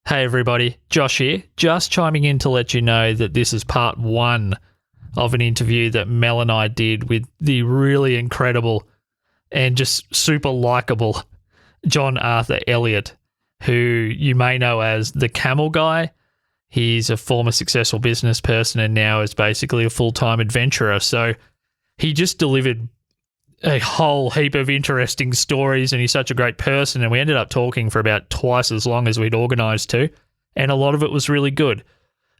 Hey everybody, Josh here, just chiming in to let you know that this is part one of an interview that Mel and I did with the really incredible and just super likeable John Arthur Elliott, who you may know as the Camel Guy. He's a former successful business person and now is basically a full-time adventurer. So he just delivered a whole heap of interesting stories, and he's such a great person, and we ended up talking for about twice as long as we'd organised to, and a lot of it was really good.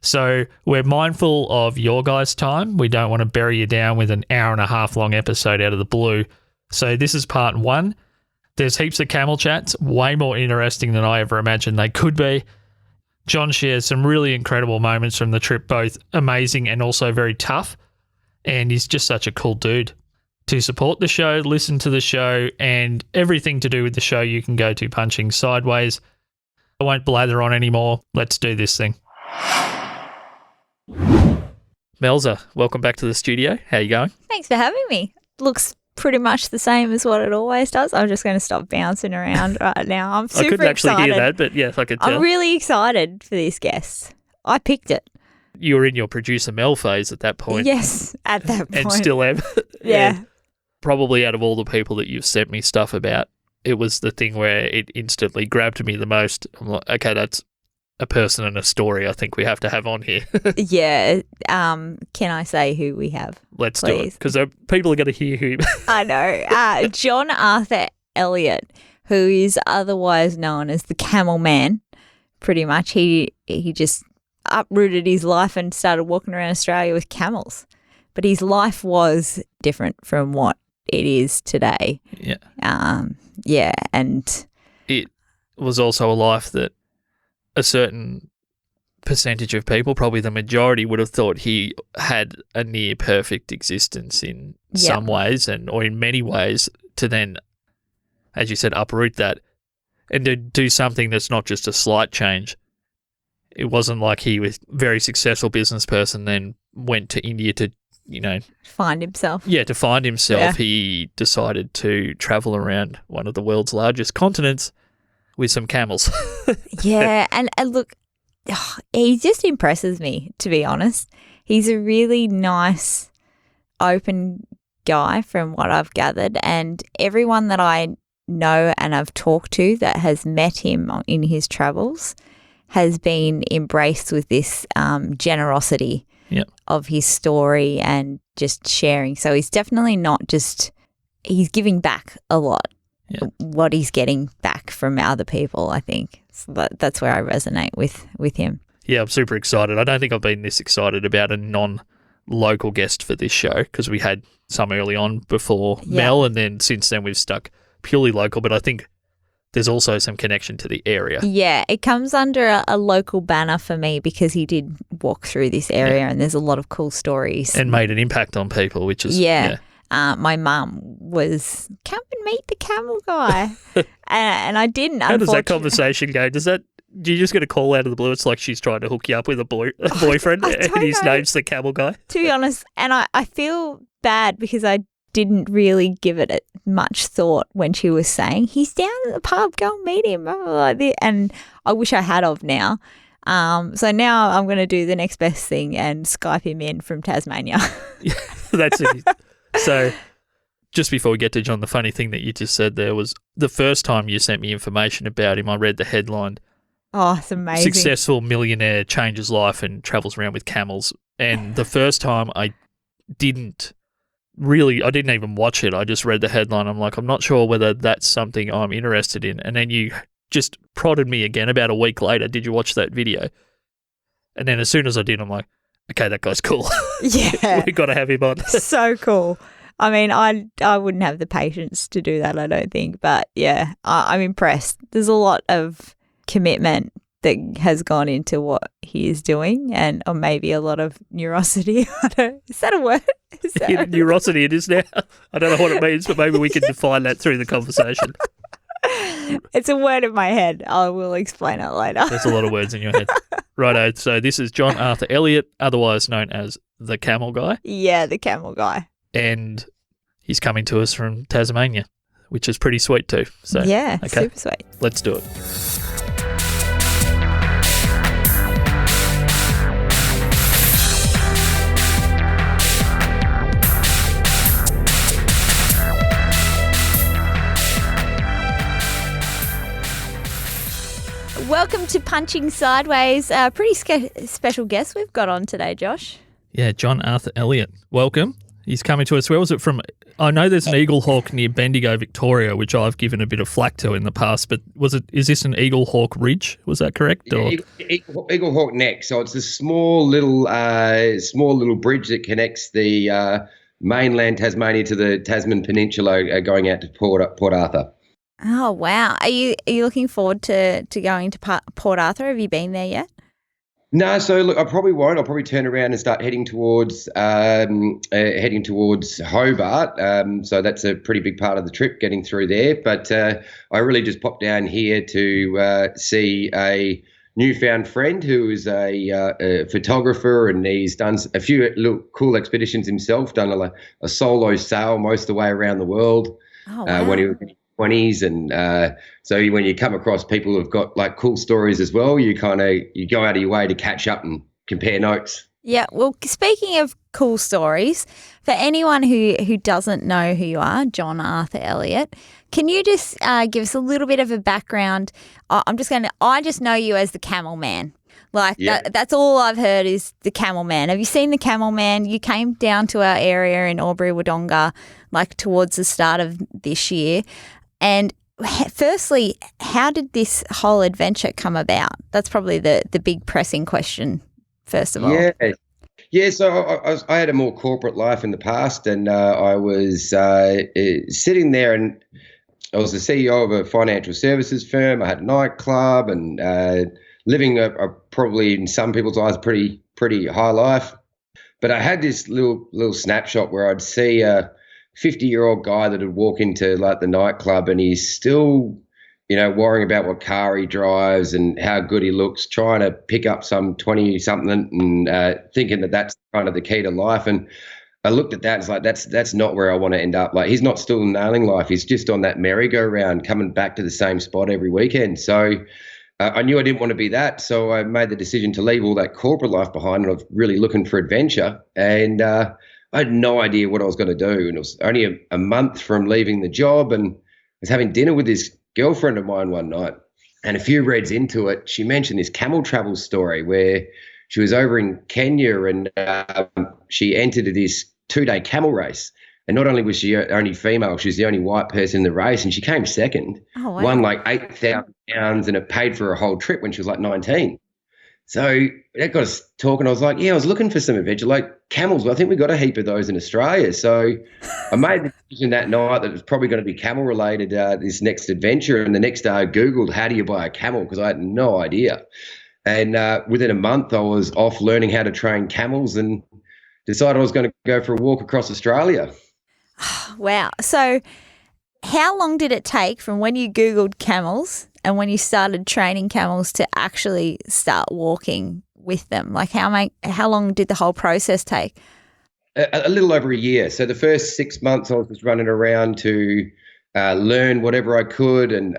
So we're mindful of your guys' time. We don't want to bury you down with an hour and a half long episode out of the blue. So this is part one. There's heaps of camel chats, way more interesting than I ever imagined they could be. John shares some really incredible moments from the trip, both amazing and also very tough, and he's just such a cool dude. To support the show, listen to the show, and everything to do with the show you can go to Punching Sideways. I won't blather on anymore. Let's do this thing. Melza, welcome back to the studio. How you going? Thanks for having me. Looks pretty much the same as what it always does. I'm just going to stop bouncing around right now. I'm super excited. I couldn't actually hear that, but yes, I could tell. I'm really excited for this guest. I picked it. You were in your producer Mel phase at that point. Yes, at that point. And still am. Yeah. And probably out of all the people that you've sent me stuff about, it was the thing where it instantly grabbed me the most. I'm like, okay, that's a person and a story I think we have to have on here. Yeah. Can I say who we have? Let's do it, because people are going to hear who. I know. John Arthur Elliott, who is otherwise known as the Camel Man, pretty much. He just uprooted his life and started walking around Australia with camels. But his life was different from what it is today. Yeah. Yeah, and it was also a life that a certain percentage of people, probably the majority, would have thought he had a near perfect existence in some ways or in many ways, to then, as you said, uproot that and to do something that's not just a slight change. It wasn't like he was a very successful business person, then went to India to, find himself. Yeah, to find himself. Yeah. He decided to travel around one of the world's largest continents with some camels. Yeah, and look, he just impresses me, to be honest. He's a really nice, open guy from what I've gathered, and everyone that I know and I've talked to that has met him in his travels has been embraced with this generosity of his story and just sharing. So he's definitely not just – he's giving back a lot. Yeah. What he's getting back from other people, I think. So that's where I resonate with him. Yeah, I'm super excited. I don't think I've been this excited about a non-local guest for this show, because we had some early on before Mel, and then since then we've stuck purely local, but I think there's also some connection to the area. Yeah, it comes under a local banner for me because he did walk through this area and there's a lot of cool stories. And made an impact on people, which is... My mum was, come and meet the camel guy. and I didn't. How does that conversation go? Do you just get a call out of the blue? It's like she's trying to hook you up with a boyfriend and his name's the camel guy? To be honest, and I feel bad because I didn't really give it much thought when she was saying, he's down at the pub, go and meet him. And I wish I had of now. So now I'm going to do the next best thing and Skype him in from Tasmania. Yeah, that's it. So just before we get to John, the funny thing that you just said there was the first time you sent me information about him, I read the headline. Oh, it's amazing. Successful millionaire changes life and travels around with camels. And the first time I didn't even watch it. I just read the headline. I'm like, I'm not sure whether that's something I'm interested in. And then you just prodded me again about a week later. Did you watch that video? And then as soon as I did, I'm like, okay, that guy's cool. Yeah. We got to have him on. So cool. I mean, I wouldn't have the patience to do that, I don't think. But, yeah, I'm impressed. There's a lot of commitment that has gone into what he is doing, or maybe a lot of neurosity. Is that a word? Neurosity it is now. I don't know what it means, but maybe we can define that through the conversation. It's a word in my head. I will explain it later. There's a lot of words in your head. Righto. So this is John Arthur Elliott, otherwise known as the Camel Guy. Yeah, the Camel Guy. And he's coming to us from Tasmania, which is pretty sweet too. So yeah, okay, super sweet. Let's do it. Welcome to Punching Sideways. Pretty special guest we've got on today, Josh. Yeah, John Arthur Elliott. Welcome. He's coming to us. Where was it from? I know there's an eagle hawk near Bendigo, Victoria, which I've given a bit of flack to in the past, but is this an eagle hawk ridge? Was that correct? Yeah, eagle hawk neck. So it's a small little bridge that connects the mainland Tasmania to the Tasman Peninsula, going out to Port Arthur. Oh, wow. Are you looking forward to going to Port Arthur? Have you been there yet? No, so look, I probably won't. I'll probably turn around and start heading towards Hobart. So that's a pretty big part of the trip, getting through there. But I really just popped down here to see a newfound friend who is a photographer, and he's done a few little cool expeditions himself. Done a solo sail most of the way around the world. Oh, wow. When he was in his 20s, and so when you come across people who've got like cool stories as well, you go out of your way to catch up and compare notes. Yeah, well, speaking of cool stories, for anyone who doesn't know who you are, John Arthur Elliott, can you just give us a little bit of a background? I just know you as the Camel Man. That's all I've heard is the Camel Man. Have you seen the Camel Man? You came down to our area in albury-wodonga towards the start of this year. And firstly, how did this whole adventure come about? That's probably the big pressing question, first of all. Yeah. So I had a more corporate life in the past, and I was sitting there, and I was the CEO of a financial services firm. I had a nightclub, and living a probably in some people's eyes pretty high life. But I had this little snapshot where I'd see a 50-year-old guy that would walk into the nightclub, and he's still, worrying about what car he drives and how good he looks, trying to pick up some 20-something and thinking that that's kind of the key to life. And I looked at that and it's that's not where I want to end up. He's not still nailing life. He's just on that merry-go-round, coming back to the same spot every weekend. So I knew I didn't want to be that. So I made the decision to leave all that corporate life behind, and I was really looking for adventure. And I had no idea what I was going to do. And it was only a month from leaving the job, and I was having dinner with this girlfriend of mine one night, and a few reads into it, she mentioned this camel travel story where she was over in Kenya, and she entered this 2-day camel race. And not only was she only female, she was the only white person in the race, and she came second. Oh, wow. Won 8,000 pounds, and it paid for a whole trip when she was 19. So that got us talking. I was like, I was looking for some adventure, camels. I think we got a heap of those in Australia. So I made the decision that night that it was probably going to be camel related, this next adventure. And the next day I Googled, how do you buy a camel? Because I had no idea. And within a month I was off learning how to train camels, and decided I was going to go for a walk across Australia. Wow. So how long did it take from when you Googled camels and when you started training camels to actually start walking with them? How long did the whole process take? A little over a year. So the first 6 months I was just running around to learn whatever I could, and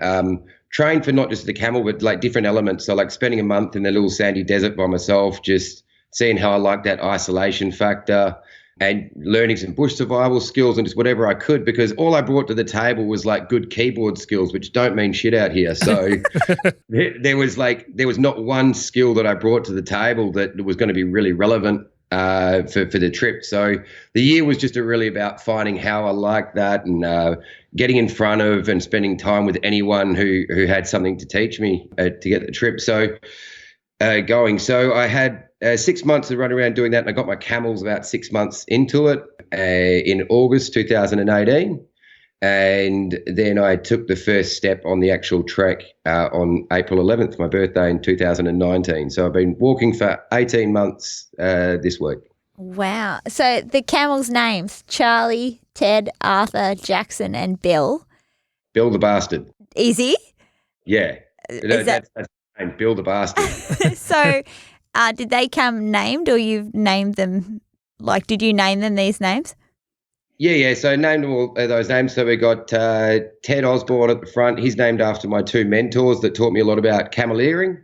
train for not just the camel, but different elements. So spending a month in the little sandy desert by myself, just seeing how I like that isolation factor, and learning some bush survival skills and just whatever I could, because all I brought to the table was good keyboard skills, which don't mean shit out here. So there was not one skill that I brought to the table that was going to be really relevant for the trip. So the year was just really about finding how I like that, and getting in front of and spending time with anyone who had something to teach me to get the trip going. So I had 6 months to run around doing that, and I got my camels about 6 months into it in August 2018. And then I took the first step on the actual trek on April 11th, my birthday in 2019. So I've been walking for 18 months this week. Wow. So the camels' names, Charlie, Ted, Arthur, Jackson, and Bill. Bill the Bastard. Is he? Yeah. That's the name, Bill the Bastard. So did they come named, or you've named them? Did you name them these names? Yeah. So I named them all those names. So we got Ted Osborne at the front. He's named after my two mentors that taught me a lot about cameleering.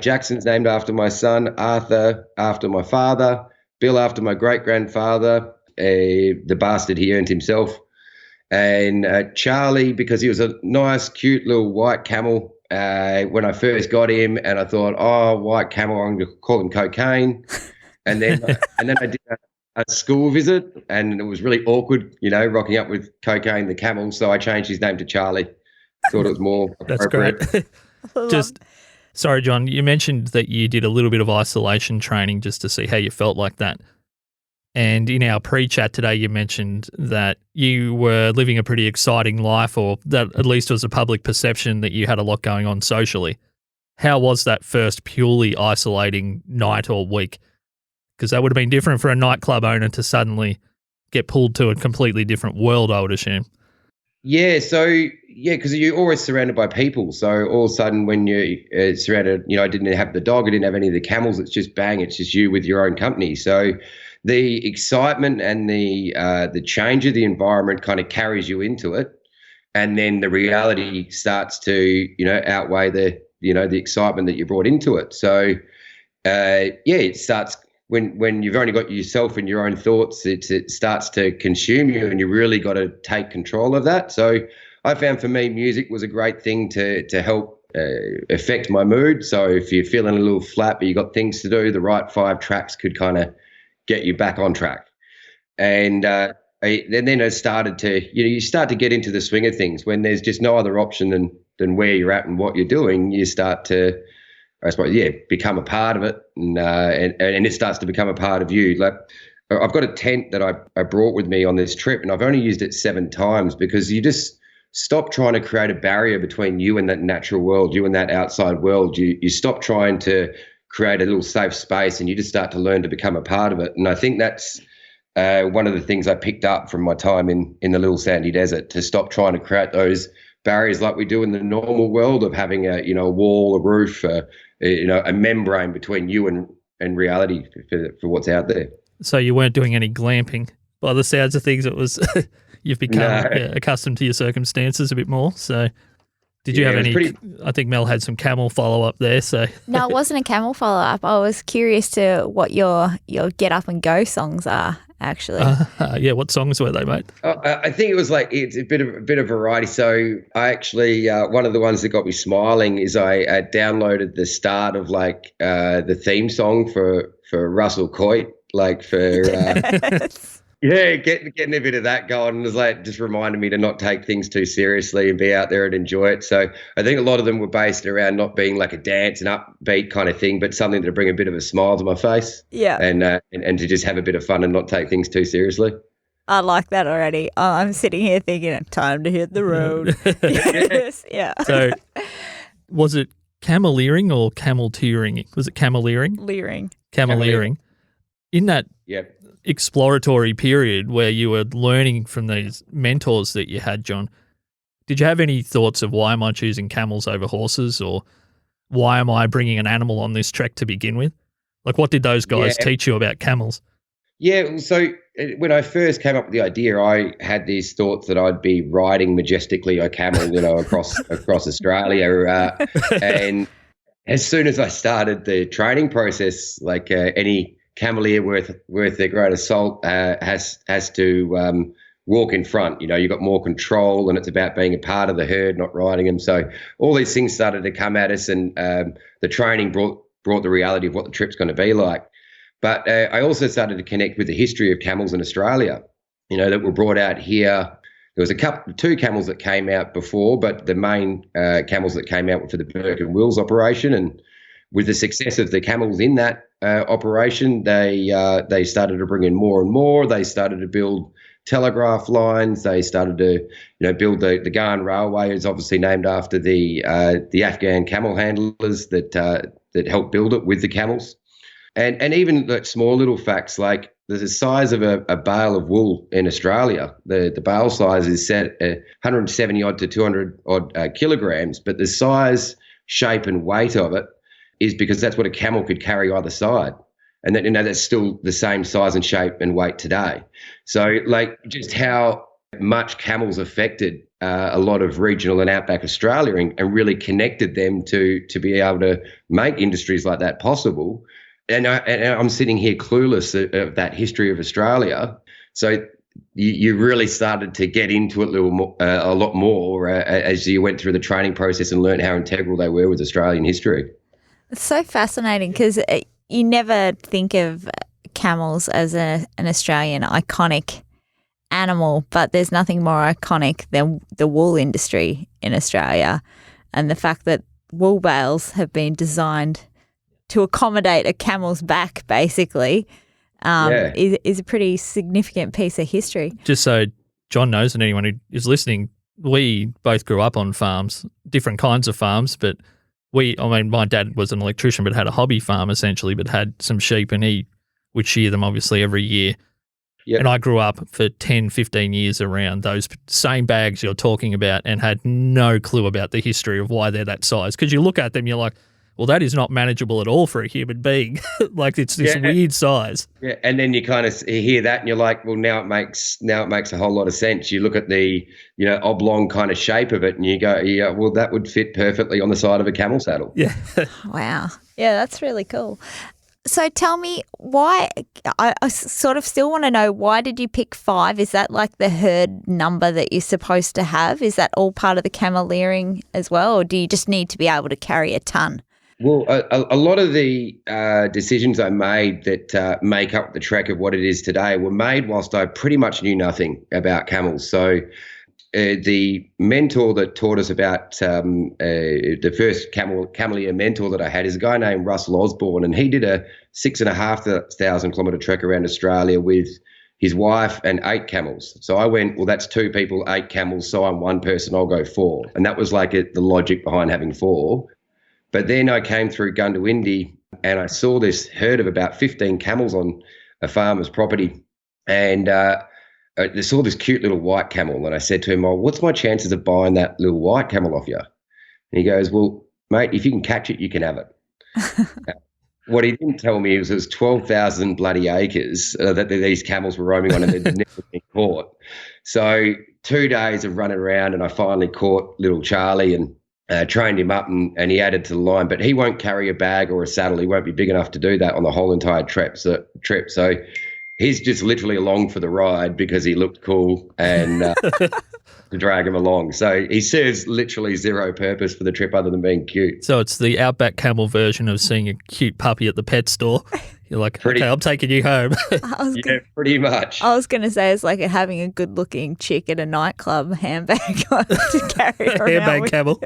Jackson's named after my son, Arthur after my father, Bill after my great-grandfather. The bastard he earned himself. And Charlie, because he was a nice, cute little white camel, when I first got him, and I thought, oh, white camel, I'm going to call him Cocaine. And then I did a school visit, and it was really awkward, rocking up with Cocaine the camel. So I changed his name to Charlie. Thought it was more appropriate. That's great. Sorry, John, you mentioned that you did a little bit of isolation training just to see how you felt like that. And in our pre-chat today, you mentioned that you were living a pretty exciting life, or that at least was a public perception that you had a lot going on socially. How was that first purely isolating night or week? Because that would have been different for a nightclub owner to suddenly get pulled to a completely different world, I would assume. Yeah, because you're always surrounded by people. So all of a sudden when you're surrounded, I didn't have the dog, I didn't have any of the camels. It's just bang, it's just you with your own company. So the excitement and the change of the environment kind of carries you into it, and then the reality starts to outweigh the excitement that you brought into it. So it starts when you've only got yourself and your own thoughts. It starts to consume you, and you really got to take control of that. So I found for me, music was a great thing to help affect my mood. So if you're feeling a little flat but you got things to do, the right 5 tracks could kind of get you back on track. And then it started to, you start to get into the swing of things when there's just no other option than where you're at and what you're doing. You start to, I suppose, become a part of it, and it starts to become a part of you. Like, I've got a tent that I brought with me on this trip, and I've only used it 7 times because you just stop trying to create a barrier between you and that natural world, you and that outside world. You stop trying to create a little safe space, and you just start to learn to become a part of it. And I think that's one of the things I picked up from my time in the little sandy desert, to stop trying to create those barriers like we do in the normal world of having a wall, a roof, a membrane between you and reality for what's out there. So you weren't doing any glamping. By the sounds of things, it was you've become accustomed to your circumstances a bit more. So did you have any? I think Mel had some camel follow up there. So no, it wasn't a camel follow up. I was curious to what your get up and go songs are actually. What songs were they, mate? I think it was it's a bit of variety. So I actually one of the ones that got me smiling is I downloaded the start of the theme song for Russell Coit, getting a bit of that going. It was just reminded me to not take things too seriously and be out there and enjoy it. So I think a lot of them were based around not being like a dance and upbeat kind of thing, but something to bring a bit of a smile to my face. Yeah. And to just have a bit of fun and not take things too seriously. I like that already. I'm sitting here thinking, time to hit the road. Yes, yeah. So was it cameleering or cameleering? Was it cameleering? Cameleering. In that exploratory period where you were learning from these mentors that you had, John, did you have any thoughts of why am I choosing camels over horses, or why am I bringing an animal on this trek to begin with? What did those guys teach you about camels? Yeah, so when I first came up with the idea, I had these thoughts that I'd be riding majestically a camel, across Australia. And as soon as I started the training process, any cameleer worth their grain of salt has to walk in front. You've got more control, and it's about being a part of the herd, not riding them. So all these things started to come at us, and the training brought the reality of what the trip's going to be like. But I also started to connect with the history of camels in Australia, that were brought out here. There was 2 camels that came out before, but the main camels that came out were for the Burke and Wills operation. And with the success of the camels in that operation, they started to bring in more and more. They started to build telegraph lines. They started to build the Ghan Railway. Is obviously named after the Afghan camel handlers that helped build it with the camels. And even small little facts, like the size of a bale of wool in Australia, the bale size is set at 170 odd to 200 odd kilograms, but the size, shape and weight of it is because that's what a camel could carry either side. And that, that's still the same size and shape and weight today. So just how much camels affected a lot of regional and outback Australia and really connected them to be able to make industries like that possible. And I'm sitting here clueless of that history of Australia. So you really started to get into it a lot more as you went through the training process and learned how integral they were with Australian history. It's so fascinating because you never think of camels as an Australian iconic animal, but there's nothing more iconic than the wool industry in Australia, and the fact that wool bales have been designed to accommodate a camel's back, basically, is a pretty significant piece of history. Just so John knows and anyone who is listening, we both grew up on farms, different kinds of farms, but my dad was an electrician but had a hobby farm essentially, but had some sheep and he would shear them obviously every year. Yep. And I grew up for 10, 15 years around those same bags you're talking about and had no clue about the history of why they're that size. Because you look at them, you're like, well, that is not manageable at all for a human being. Like it's this weird size. Yeah, and then you kind of hear that and you're like, well, now it makes a whole lot of sense. You look at the oblong kind of shape of it and you go, yeah, well, that would fit perfectly on the side of a camel saddle. Yeah. Wow. Yeah, that's really cool. So tell me why, I sort of still want to know, why did you pick 5? Is that like the herd number that you're supposed to have? Is that all part of the cameleering as well, or do you just need to be able to carry a ton? Well, a lot of the decisions I made that make up the trek of what it is today were made whilst I pretty much knew nothing about camels. So the mentor that taught us about the first cameleer mentor that I had is a guy named Russell Osborne, and he did a 6,500 kilometre trek around Australia with his wife and 8 camels. So I went, well, that's 2 people, 8 camels, so I'm one person, I'll go 4. And that was like the logic behind having 4. But then I came through Gundawindi and I saw this herd of about 15 camels on a farmer's property, and I saw this cute little white camel, and I said to him, oh, what's my chances of buying that little white camel off you? And he goes, well, mate, if you can catch it, you can have it. What he didn't tell me was it was 12,000 bloody acres that these camels were roaming on and they'd never been caught. So 2 days of running around and I finally caught little Charlie and trained him up and he added to the line, but he won't carry a bag or a saddle. He won't be big enough to do that on the whole entire trip. So he's just literally along for the ride because he looked cool and to drag him along. So he serves literally zero purpose for the trip other than being cute. So it's the Outback Camel version of seeing a cute puppy at the pet store. You're like, okay, I'm taking you home. Pretty much. I was going to say it's like having a good-looking chick at a niteclub handbag to carry around. Handbag camel.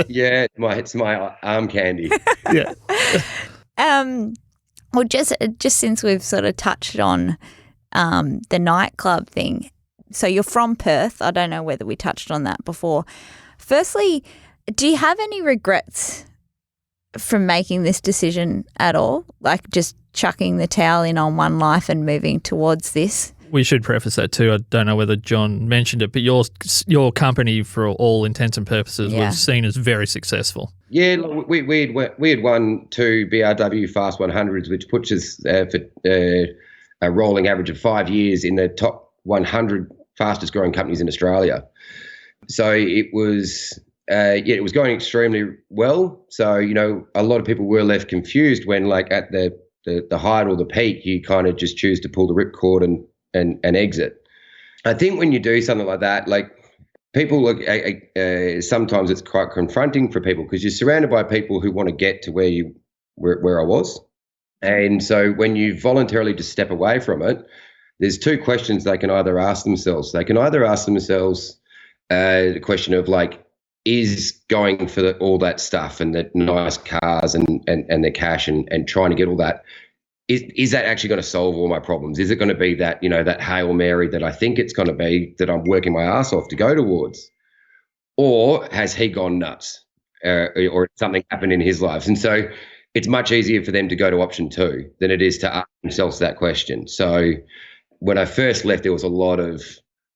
Yeah, it's my arm candy. Yeah. Well, just since we've sort of touched on the nightclub thing, so you're from Perth. I don't know whether we touched on that before. Firstly, do you have any regrets from making this decision at all? Like just chucking the towel in on one life and moving towards this? We should preface that too. I don't know whether John mentioned it, but your company, for all intents and purposes, was seen as very successful. Yeah, we had won 2 BRW Fast 100s, which puts us for a rolling average of 5 years in the top 100 fastest growing companies in Australia. So it was going extremely well. So, a lot of people were left confused when, like, at the height or the peak, you kind of just choose to pull the ripcord and exit. I think when you do something like that, like, people look, sometimes it's quite confronting for people because you're surrounded by people who want to get to where I was. And so when you voluntarily just step away from it, there's 2 questions they can either ask themselves. They can either ask themselves the question of, like, is going for all that stuff and the nice cars and the cash and trying to get all that, is that actually going to solve all my problems? Is it going to be that, that Hail Mary that I think it's going to be, that I'm working my ass off to go towards? Or has he gone nuts or something happened in his life? And so it's much easier for them to go to option 2 than it is to ask themselves that question. So when I first left, there was a lot of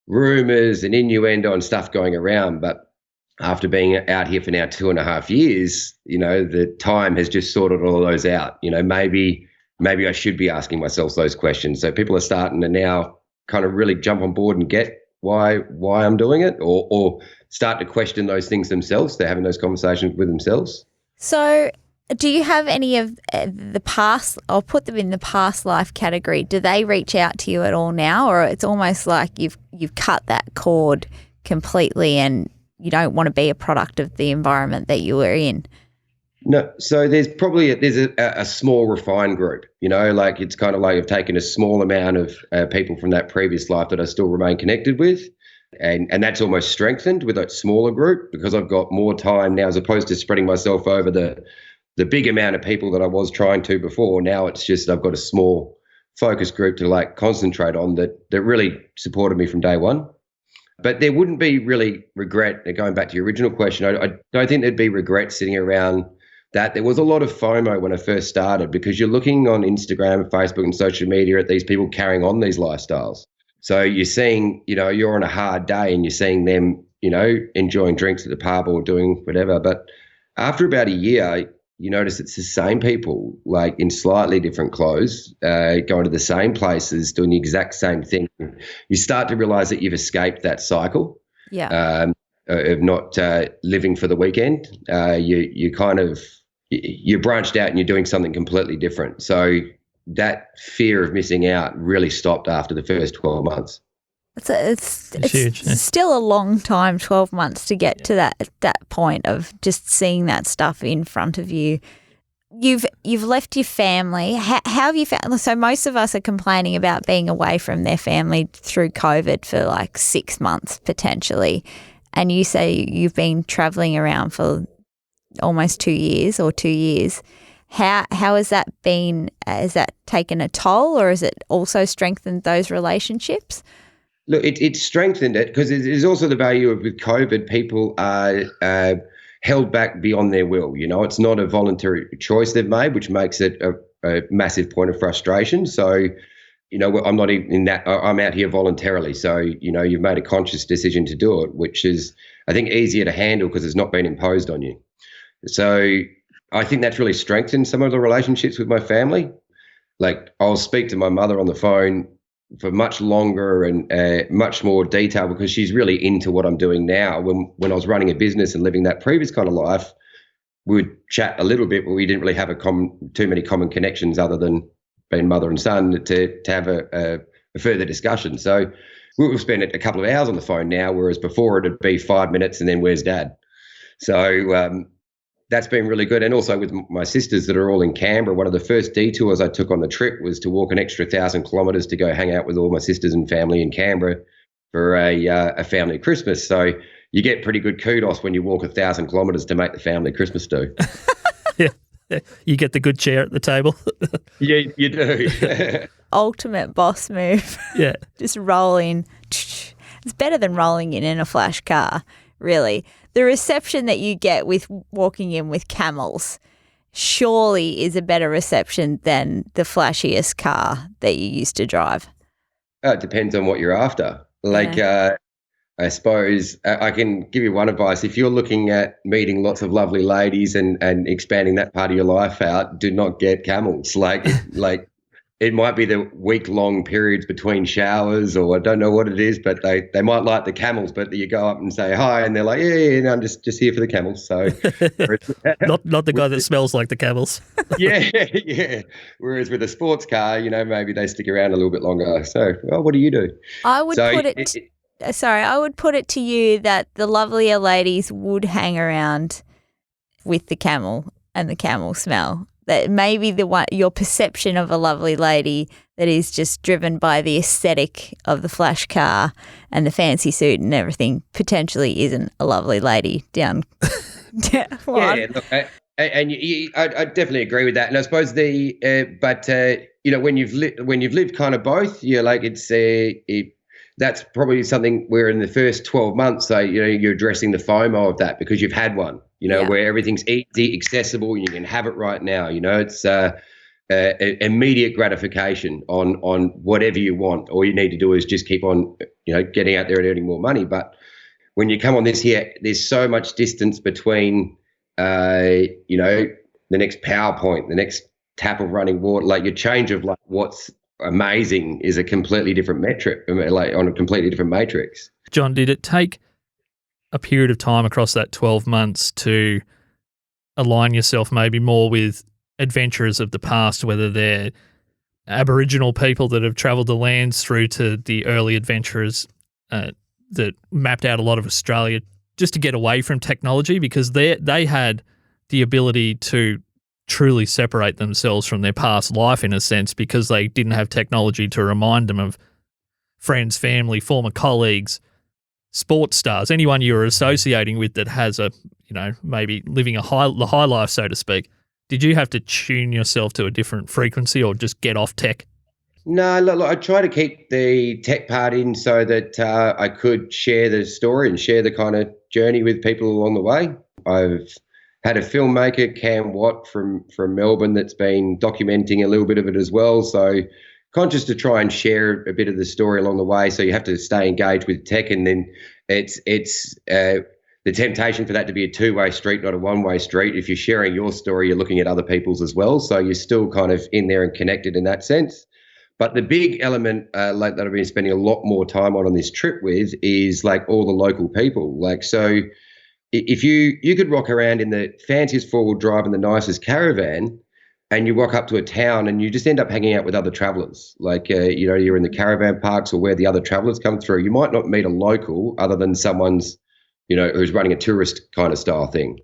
rumors and innuendo and stuff going around, but after being out here for now 2.5 years, the time has just sorted all those out. Maybe I should be asking myself those questions. So people are starting to now kind of really jump on board and get why I'm doing it, or start to question those things themselves. They're having those conversations with themselves. So Do you have any of the past, I'll put them in the past life category, do they reach out to you at all now, or it's almost like you've cut that cord completely and you don't want to be a product of the environment that you were in? No, so there's a small refined group, like it's kind of like I've taken a small amount of people from that previous life that I still remain connected with. And that's almost strengthened with that smaller group because I've got more time now as opposed to spreading myself over the big amount of people that I was trying to before. Now it's just I've got a small focus group to like concentrate on that really supported me from day one. But there wouldn't be really regret, going back to your original question, I don't think there'd be regret sitting around that. There was a lot of FOMO when I first started because you're looking on Instagram, Facebook and social media at these people carrying on these lifestyles. So you're seeing, you're on a hard day and you're seeing them, enjoying drinks at the pub or doing whatever. But after about a year, you notice it's the same people, like in slightly different clothes, going to the same places, doing the exact same thing. You start to realize that you've escaped that cycle of not living for the weekend. You're branched out and you're doing something completely different. So that fear of missing out really stopped after the first 12 months. It's huge. Still a long time, 12 months to get to that point of just seeing that stuff in front of you. You've left your family. How have you found? So most of us are complaining about being away from their family through COVID for like 6 months potentially, and you say you've been travelling around for almost 2 years or 2 years. How has that been? Has that taken a toll, or has it also strengthened those relationships? Look, it's strengthened it because there's also the value of with COVID, people are held back beyond their will. It's not a voluntary choice they've made, which makes it a massive point of frustration. So, I'm not even in that. I'm out here voluntarily. So, you've made a conscious decision to do it, which is, I think, easier to handle because it's not been imposed on you. So I think that's really strengthened some of the relationships with my family. Like I'll speak to my mother on the phone for much longer and much more detail because she's really into what I'm doing now. When I was running a business and living that previous kind of life, we would chat a little bit, but we didn't really have too many common connections other than being mother and son to have a further discussion. So we'll spend a couple of hours on the phone now, whereas before it'd be 5 minutes and then where's dad? So that's been really good. And also with my sisters that are all in Canberra, one of the first detours I took on the trip was to walk an extra 1,000 kilometres to go hang out with all my sisters and family in Canberra for a family Christmas. So you get pretty good kudos when you walk 1,000 kilometres to make the family Christmas do. Yeah. You get the good chair at the table. Yeah, you do. Ultimate boss move. Yeah. Just roll in. It's better than rolling in a flash car, really. The reception that you get with walking in with camels surely is a better reception than the flashiest car that you used to drive. It depends on what you're after. I suppose I can give you one advice. If you're looking at meeting lots of lovely ladies and expanding that part of your life out, do not get camels. It might be the week-long periods between showers, or I don't know what it is, but they might like the camels, but you go up and say hi and they're like, yeah, no, I'm just here for the camels. So not the guy that smells like the camels. Yeah. Whereas with a sports car, maybe they stick around a little bit longer. So, what do you do? I would put it to you that the lovelier ladies would hang around with the camel and the camel smell. That maybe your perception of a lovely lady that is just driven by the aesthetic of the flash car and the fancy suit and everything potentially isn't a lovely lady down. Yeah, look, I definitely agree with that. And I suppose when you've lived kind of both, that's probably something where in the first 12 months, you're addressing the FOMO of that because you've had one. Where everything's easy, accessible, and you can have it right now. It's immediate gratification on whatever you want. All you need to do is just keep on, getting out there and earning more money. But when you come on this here, there's so much distance between, the next PowerPoint, the next tap of running water, like your change of what's amazing is a completely different metric, on a completely different matrix. John, did it take a period of time across that 12 months to align yourself maybe more with adventurers of the past, whether they're Aboriginal people that have travelled the lands through to the early adventurers that mapped out a lot of Australia just to get away from technology, because they had the ability to truly separate themselves from their past life in a sense, because they didn't have technology to remind them of friends, family, former colleagues, sports stars, anyone you were associating with that has a, maybe living the high life, so to speak. Did you have to tune yourself to a different frequency or just get off tech? No, look, I try to keep the tech part in so that I could share the story and share the kind of journey with people along the way. I've had a filmmaker, Cam Watt from Melbourne, that's been documenting a little bit of it as well. So conscious to try and share a bit of the story along the way. So you have to stay engaged with tech, and then it's the temptation for that to be a two-way street, not a one-way street. If you're sharing your story, you're looking at other people's as well. So you're still kind of in there and connected in that sense. But the big element that I've been spending a lot more time on this trip with is like all the local people. Like, so if you could rock around in the fanciest four-wheel drive and the nicest caravan, and you walk up to a town and you just end up hanging out with other travellers. Like, you're in the caravan parks or where the other travellers come through. You might not meet a local other than someone's, who's running a tourist kind of style thing.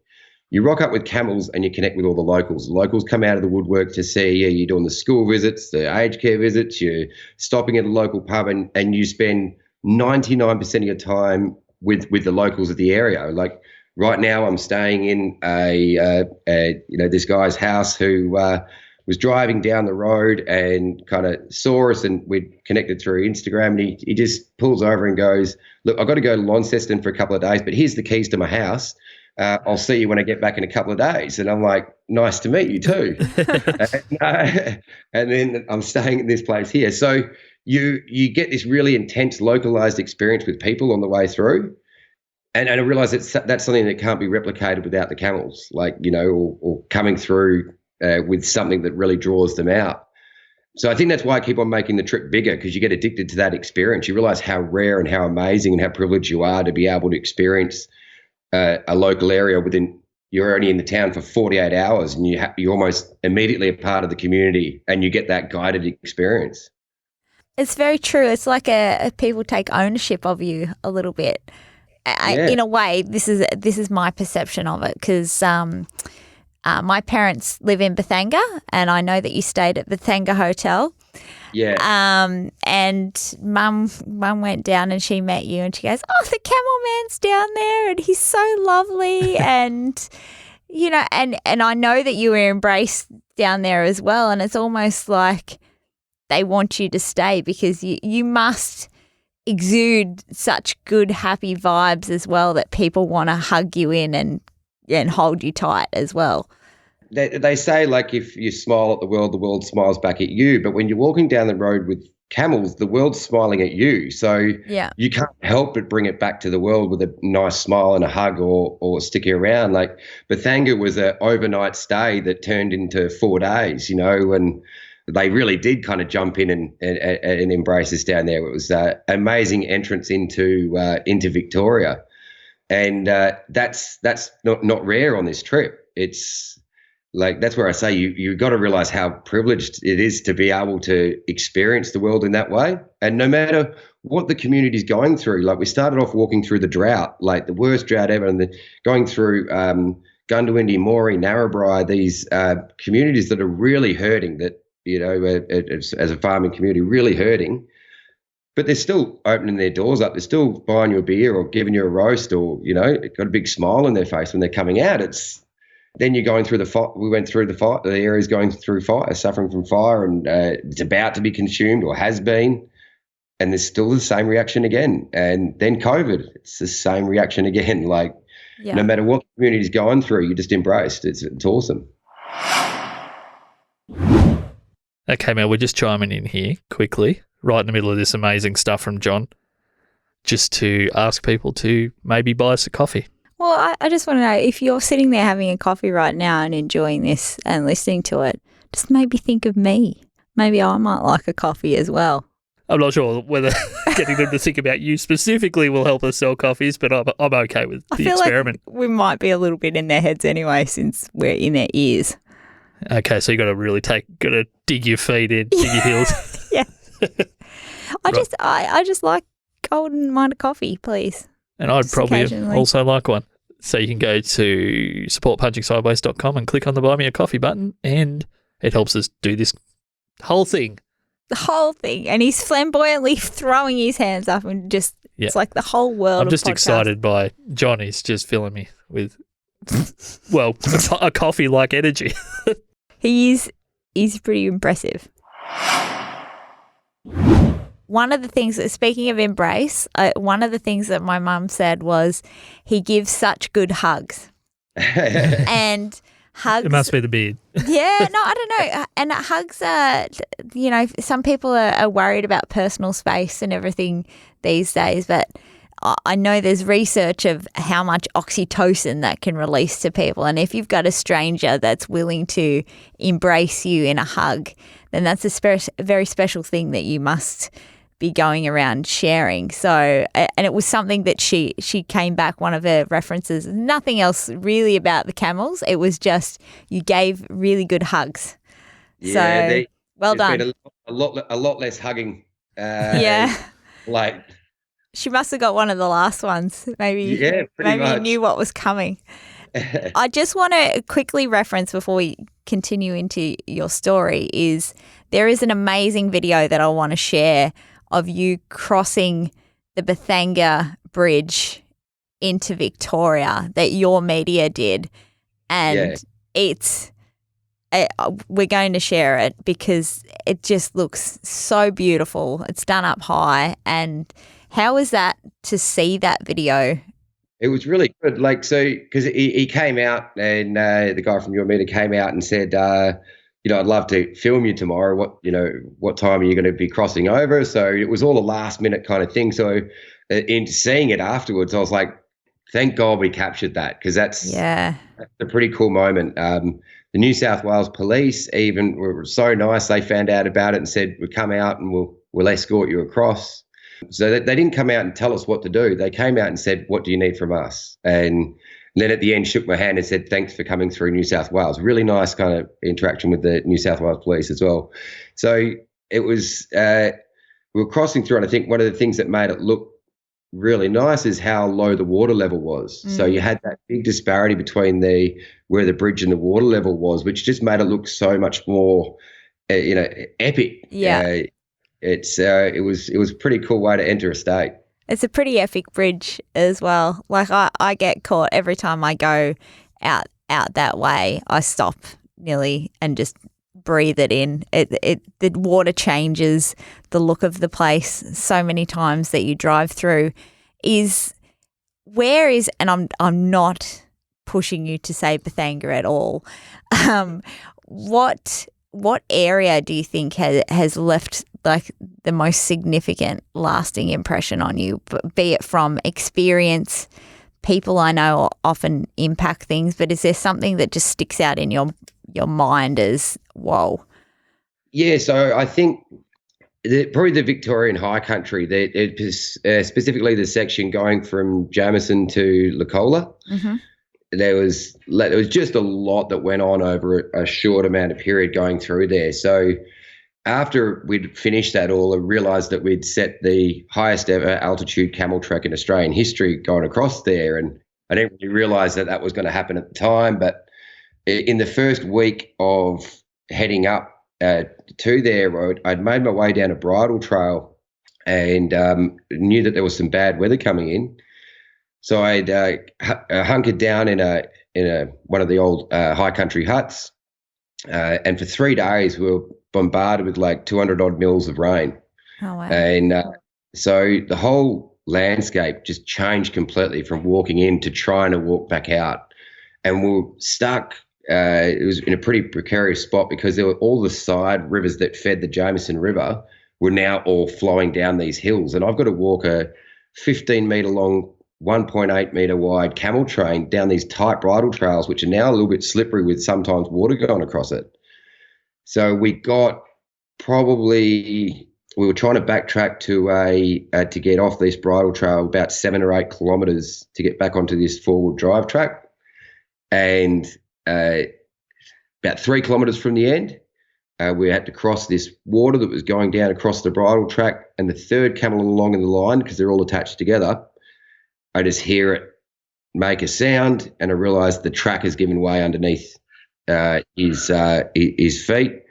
You rock up with camels and you connect with all the locals. The locals come out of the woodwork to see you. You're doing the school visits, the aged care visits, you're stopping at a local pub, and you spend 99% of your time with the locals of the area. Like right now I'm staying in this guy's house who was driving down the road and kind of saw us, and we'd connected through Instagram, and he just pulls over and goes, "Look, I've got to go to Launceston for a couple of days, but here's the keys to my house. I'll see you when I get back in a couple of days." And I'm like, "Nice to meet you too." And then I'm staying in this place here. So you get this really intense localized experience with people on the way through. And I realize that's something that can't be replicated without the camels, like, or coming through with something that really draws them out. So I think that's why I keep on making the trip bigger, because you get addicted to that experience. You realize how rare and how amazing and how privileged you are to be able to experience a local area you're only in the town for 48 hours, and you're almost immediately a part of the community, and you get that guided experience. It's very true. It's like people take ownership of you a little bit. In a way, this is my perception of it, because my parents live in Bethanga, and I know that you stayed at Bethanga Hotel. Yeah. And mum went down and she met you, and she goes, "Oh, the Camel Man's down there, and he's so lovely." And and I know that you were embraced down there as well, and it's almost like they want you to stay, because you must exude such good, happy vibes as well, that people want to hug you in and hold you tight as well. They say, like, if you smile at the world smiles back at you. But when you're walking down the road with camels, the world's smiling at you. So you can't help but bring it back to the world with a nice smile and a hug or stick you around. Like, Bethanga was an overnight stay that turned into 4 days, and they really did kind of jump in and embrace us down there. It was an amazing entrance into Victoria. And that's not rare on this trip. It's like, that's where I say you've got to realize how privileged it is to be able to experience the world in that way. And no matter what the community's going through, like, we started off walking through the drought, like the worst drought ever, and going through Gundawindi, Moree, Narrabri, these communities that are really hurting, that, as a farming community, really hurting. But they're still opening their doors up. They're still buying you a beer or giving you a roast, or, got a big smile on their face when they're coming out. Then you're going through the fire. We went through the fire. The area's going through fire, suffering from fire, and it's about to be consumed or has been. And there's still the same reaction again. And then COVID, it's the same reaction again. Like, no matter what the community's going through, you're just embraced. It's awesome. Okay, Mel, we're just chiming in here quickly, right in the middle of this amazing stuff from John, just to ask people to maybe buy us a coffee. Well, I just want to know, if you're sitting there having a coffee right now and enjoying this and listening to it, just maybe think of me. Maybe I might like a coffee as well. I'm not sure whether getting them to think about you specifically will help us sell coffees, but I'm okay with the experiment. Like we might be a little bit in their heads anyway, since we're in their ears. Okay, so you got to really dig your feet in, dig your heels. Yeah. I just like golden minded coffee, please. And I'd probably also like one. So you can go to supportpunchingsideways.com and click on the Buy Me a Coffee button, and it helps us do this whole thing. The whole thing. And he's flamboyantly throwing his hands up and just, it's like the whole world I'm just excited by John. He's just filling me with, well, a coffee-like energy. He's pretty impressive. One of the things, speaking of embrace, one of the things that my mum said was he gives such good hugs. And hugs. It must be the beard. Yeah, no, I don't know. And hugs are, some people are worried about personal space and everything these days, but I know there's research of how much oxytocin that can release to people. And if you've got a stranger that's willing to embrace you in a hug, then that's a very special thing that you must be going around sharing. So, and it was something that she came back, one of her references, nothing else really about the camels. It was just you gave really good hugs. Yeah, so well done. Been a lot less hugging. Yeah. Like she must have got one of the last ones. Maybe you knew what was coming. I just want to quickly reference before we continue into your story is there is an amazing video that I want to share of you crossing the Bethanga Bridge into Victoria that your media did. And we're going to share it because it just looks so beautiful. It's done up high. And how is that to see that video? It was really good. Like, so, because he came out and the guy from your media came out and said, I'd love to film you tomorrow. What time are you going to be crossing over? So it was all a last minute kind of thing. So in seeing it afterwards, I was like, thank God we captured that because that's a pretty cool moment. The New South Wales Police even were so nice. They found out about it and said, we'll come out and we'll escort you across. So they didn't come out and tell us what to do. They came out and said, what do you need from us? And then at the end shook my hand and said, thanks for coming through New South Wales. Really nice kind of interaction with the New South Wales Police as well. So it was, we were crossing through, and I think one of the things that made it look really nice is how low the water level was. So you had that big disparity between where the bridge and the water level was, which just made it look so much more, epic. Yeah. It was a pretty cool way to enter a state. It's a pretty epic bridge as well. Like I get caught every time I go out that way. I stop nearly and just breathe it in. The water changes the look of the place so many times that you drive through. And I'm not pushing you to say Bethanga at all. What area do you think has left like the most significant lasting impression on you, be it from experience? People I know often impact things, but is there something that just sticks out in your mind as, whoa? Yeah, so I think probably the Victorian High Country, specifically the section going from Jamison to Lacola. Mm-hmm. There was just a lot that went on over a short amount of period going through there. So after we'd finished that all, I realised that we'd set the highest ever altitude camel trek in Australian history going across there. And I didn't really realise that was going to happen at the time. But in the first week of heading up to there, I'd made my way down a bridle trail and knew that there was some bad weather coming in. So I'd hunkered down in one of the old high country huts, and for 3 days we were bombarded with like 200 odd mils of rain. Oh, wow. And so the whole landscape just changed completely from walking in to trying to walk back out, and we were stuck. It was in a pretty precarious spot because there were all the side rivers that fed the Jameson River were now all flowing down these hills, and I've got to walk a 15-metre long, 1.8 metre wide camel train down these tight bridle trails, which are now a little bit slippery with sometimes water going across it. So we got probably we were trying to backtrack to get off this bridle trail about 7 or 8 kilometres to get back onto this four-wheel drive track. And about 3 kilometres from the end, we had to cross this water that was going down across the bridle track, and the third camel along in the line, because they're all attached together, I just hear it make a sound, and I realise the track has given way underneath his feet,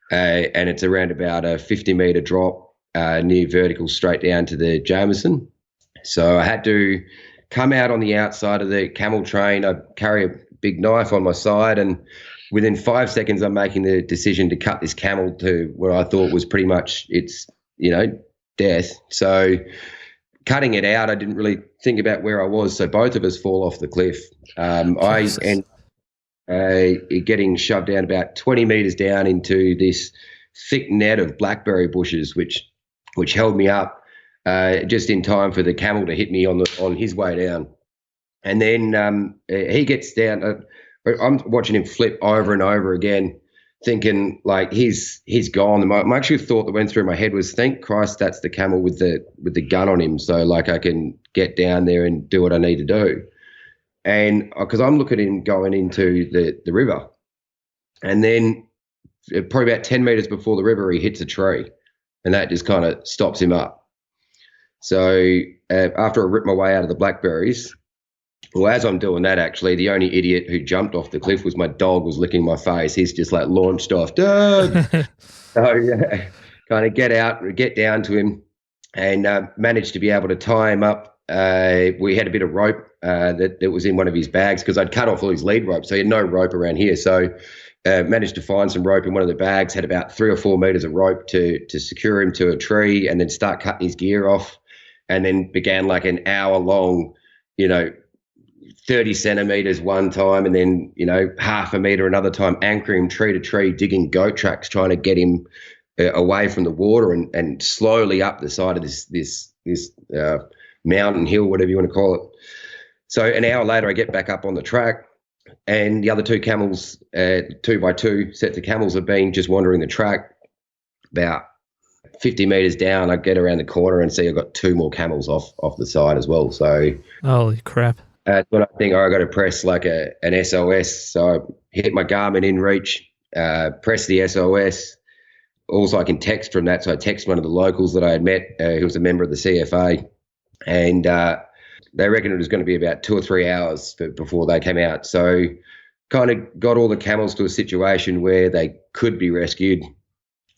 and it's around about a 50-metre drop near vertical straight down to the Jameson. So I had to come out on the outside of the camel train. I carry a big knife on my side, and within 5 seconds, I'm making the decision to cut this camel to where I thought was pretty much its, death. So cutting it out, I didn't really think about where I was. So both of us fall off the cliff. I end getting shoved down about 20 metres down into this thick net of blackberry bushes, which held me up just in time for the camel to hit me on his way down. And then he gets down. I'm watching him flip over and over again, thinking like he's gone. My actual thought that went through my head was, thank Christ that's the camel with the gun on him, so like I can get down there and do what I need to do. And because I'm looking at him going into the river, and then probably about 10 metres before the river, he hits a tree, and that just kind of stops him up. So after I rip my way out of the blackberries, well, as I'm doing that, actually, the only idiot who jumped off the cliff was my dog, was licking my face. He's just like launched off. Dad! So yeah, kind of get down to him, and managed to be able to tie him up. We had a bit of rope that was in one of his bags, because I'd cut off all his lead rope, so he had no rope around here. So managed to find some rope in one of the bags, had about 3 or 4 meters of rope to secure him to a tree, and then start cutting his gear off, and then began like an hour long, 30 centimetres one time, and then, half a metre another time, anchoring him tree to tree, digging goat tracks, trying to get him away from the water and slowly up the side of this mountain hill, whatever you want to call it. So an hour later, I get back up on the track, and the other 2 camels, 2 by 2 sets of camels, have been just wandering the track. About 50 metres down, I get around the corner and see I've got 2 more camels off the side as well. So holy crap. But I think I got to press like an SOS. So I hit my Garmin InReach, press the SOS. Also, I can text from that. So I text one of the locals that I had met, who was a member of the CFA, and they reckoned it was going to be about 2 or 3 hours before they came out. So kind of got all the camels to a situation where they could be rescued.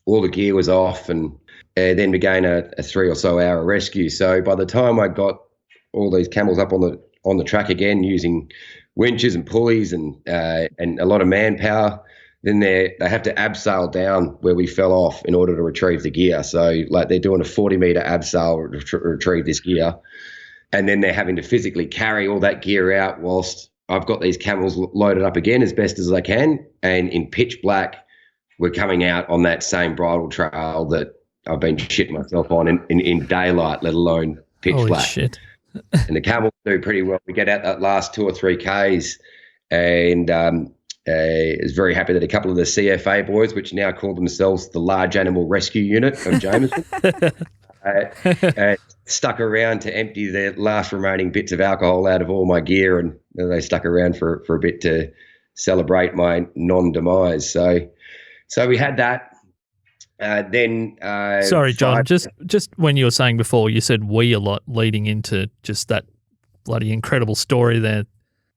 All the gear was off, and then began a 3 or so hour rescue. So by the time I got all these camels up on the track again, using winches and pulleys and a lot of manpower, then they have to abseil down where we fell off in order to retrieve the gear. So like they're doing a 40-metre abseil to retrieve this gear, and then they're having to physically carry all that gear out whilst I've got these camels loaded up again as best as I can, and in pitch black we're coming out on that same bridle trail that I've been shitting myself on in daylight, let alone pitch Holy black. Shit. And the camels do pretty well. We get out that last 2 or 3 Ks, and is very happy that a couple of the CFA boys, which now call themselves the Large Animal Rescue Unit of Jameson, stuck around to empty the last remaining bits of alcohol out of all my gear, and they stuck around for a bit to celebrate my non-demise. So we had that. Sorry, John, just when you were saying before, you said we a lot leading into just that bloody incredible story there.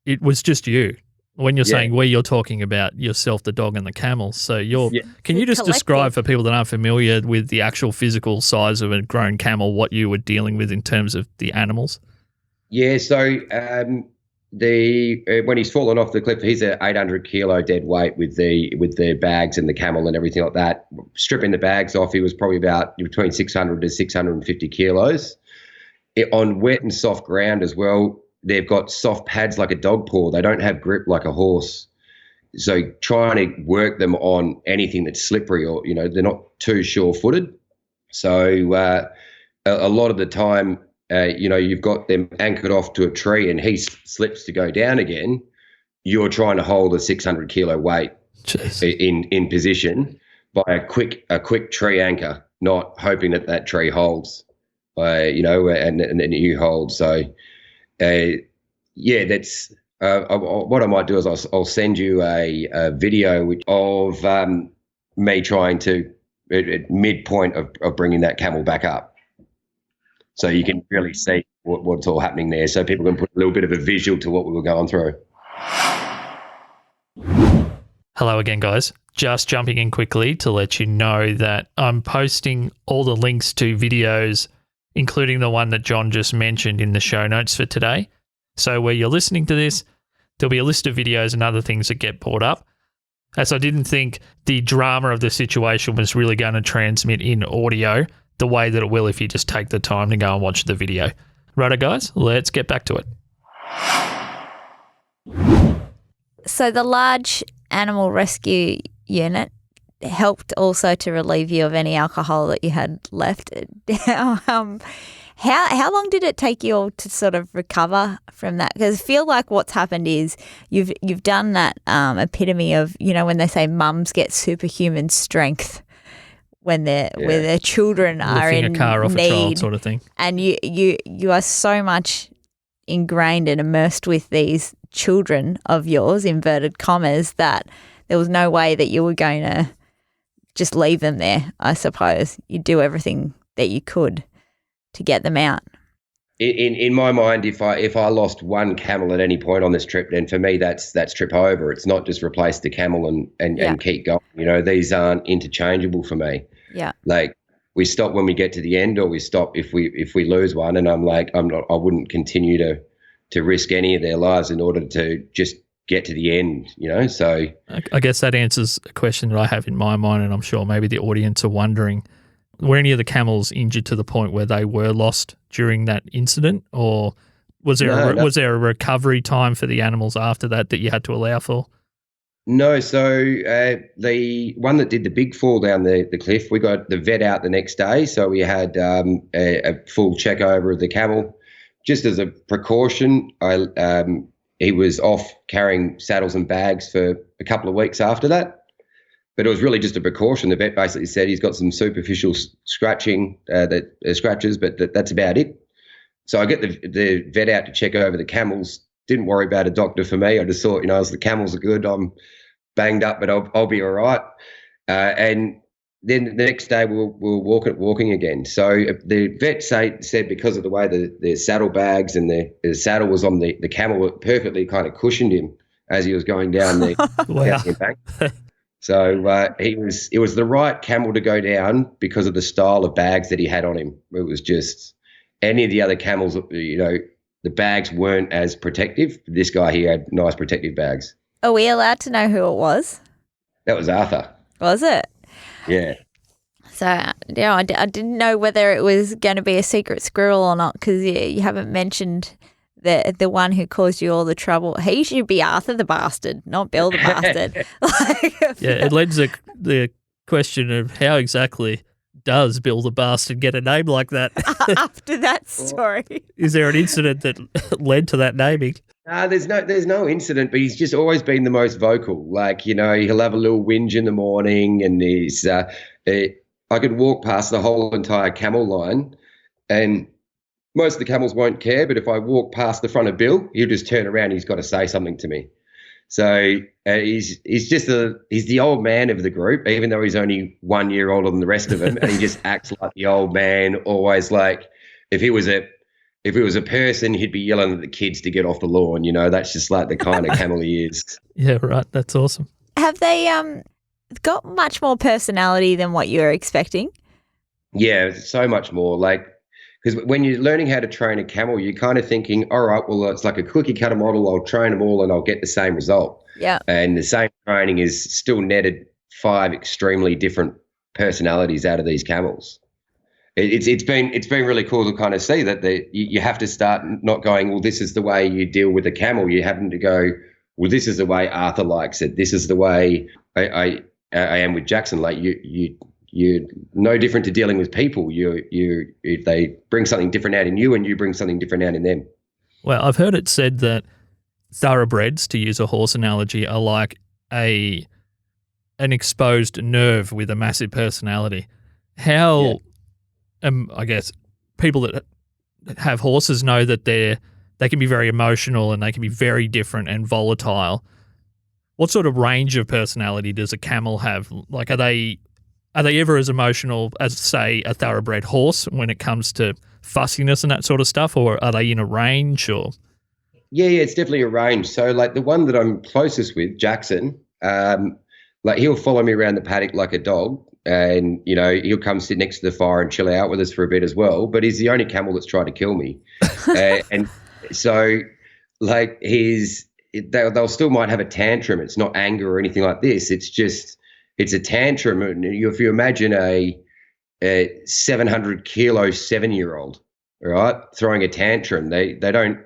It was just you. When you're saying we, you're talking about yourself, the dog, and the camels. So can you just describe for people that aren't familiar with the actual physical size of a grown camel, what you were dealing with in terms of the animals? Yeah, so when he's fallen off the cliff, he's an 800 kilo dead weight with the bags and the camel and everything like that. Stripping the bags off, he was probably about between 600 to 650 kilos. On wet and soft ground as well, they've got soft pads like a dog paw. They don't have grip like a horse. So trying to work them on anything that's slippery, or they're not too sure-footed. So a lot of the time, you've got them anchored off to a tree and he slips to go down again. You're trying to hold a 600 kilo weight in position by a quick tree anchor. not hoping that tree holds, and then you hold. So, that's what I might do is I'll send you a video of me trying to at midpoint of bringing that camel back up, so you can really see what's all happening there, so people can put a little bit of a visual to what we were going through. Hello again, guys. Just jumping in quickly to let you know that I'm posting all the links to videos, including the one that John just mentioned, in the show notes for today. So where you're listening to this, there'll be a list of videos and other things that get brought up, as I didn't think the drama of the situation was really going to transmit in audio the way that it will if you just take the time to go and watch the video. Righto, guys, let's get back to it. So the large animal rescue unit helped also to relieve you of any alcohol that you had left. How long did it take you all to sort of recover from that? Because I feel like what's happened is you've done that epitome of, when they say mums get superhuman strength when their children are in a car off need, a child sort of thing. And you are so much ingrained and immersed with these children of yours, inverted commas, that there was no way that you were going to just leave them there, I suppose. You'd do everything that you could to get them out. In my mind, if I lost one camel at any point on this trip, then for me that's trip over. It's not just replace the camel and keep going. These aren't interchangeable for me. Yeah. Like, we stop when we get to the end, or we stop if we lose one. And I'm like, I wouldn't continue to risk any of their lives in order to just get to the end. So I guess that answers a question that I have in my mind, and I'm sure maybe the audience are wondering. Were any of the camels injured to the point where they were lost during that incident, or was there was there a recovery time for the animals after that you had to allow for? No, so the one that did the big fall down the cliff, we got the vet out the next day, so we had a full check over of the camel. Just as a precaution, he was off carrying saddles and bags for a couple of weeks after that. But it was really just a precaution. The vet basically said he's got some superficial scratches, but that's about it. So I get the vet out to check over the camels. Didn't worry about a doctor for me. I just thought, as the camels are good, I'm banged up, but I'll be all right. And then the next day we'll walking again. So the vet said because of the way the saddle bags and the saddle was on the camel, it perfectly kind of cushioned him as he was going down the bank. So it was the right camel to go down because of the style of bags that he had on him. It was just any of the other camels, the bags weren't as protective. This guy here had nice protective bags. Are we allowed to know who it was? That was Arthur. Was it? Yeah. So, I didn't know whether it was going to be a secret squirrel or not, because you haven't mentioned the one who caused you all the trouble. He should be Arthur the bastard, not Bill the bastard. It lends the question of how exactly does Bill the bastard get a name like that? After that story. Is there an incident that led to that naming? There's no incident, but he's just always been the most vocal. Like, he'll have a little whinge in the morning, and I could walk past the whole entire camel line, and most of the camels won't care, but if I walk past the front of Bill, he'll just turn around. He's got to say something to me. So he's the old man of the group, even though he's only 1 year older than the rest of them, and he just acts like the old man. Always like if he was a person, he'd be yelling at the kids to get off the lawn. That's just like the kind of camel he is. Yeah, right. That's awesome. Have they got much more personality than what you were expecting? Yeah, so much more. Like, because when you're learning how to train a camel, you're kind of thinking, all right, well, it's like a cookie cutter model. I'll train them all and I'll get the same result. Yeah. And the same training is still netted 5 extremely different personalities out of these camels. It's been really cool to kind of see that you have to start not going, well, this is the way you deal with a camel. You're having to go, well, this is the way Arthur likes it. This is the way I am with Jackson. Like you're no different to dealing with people. If they bring something different out in you, and you bring something different out in them. Well, I've heard it said that thoroughbreds, to use a horse analogy, are like an exposed nerve with a massive personality. how, I guess, people that have horses know that they can be very emotional and they can be very different and volatile. What sort of range of personality does a camel have? Like, are they ever as emotional as, say, a thoroughbred horse when it comes to fussiness and that sort of stuff, or are they in a range? Or Yeah, it's definitely a range. So, like, the one that I'm closest with, Jackson, like, he'll follow me around the paddock like a dog, and he'll come sit next to the fire and chill out with us for a bit as well. But he's the only camel that's tried to kill me, and so, like, they'll still might have a tantrum. It's not anger or anything like this. It's a tantrum. And if you imagine a 700 kilo 7-year-old, right, throwing a tantrum, they don't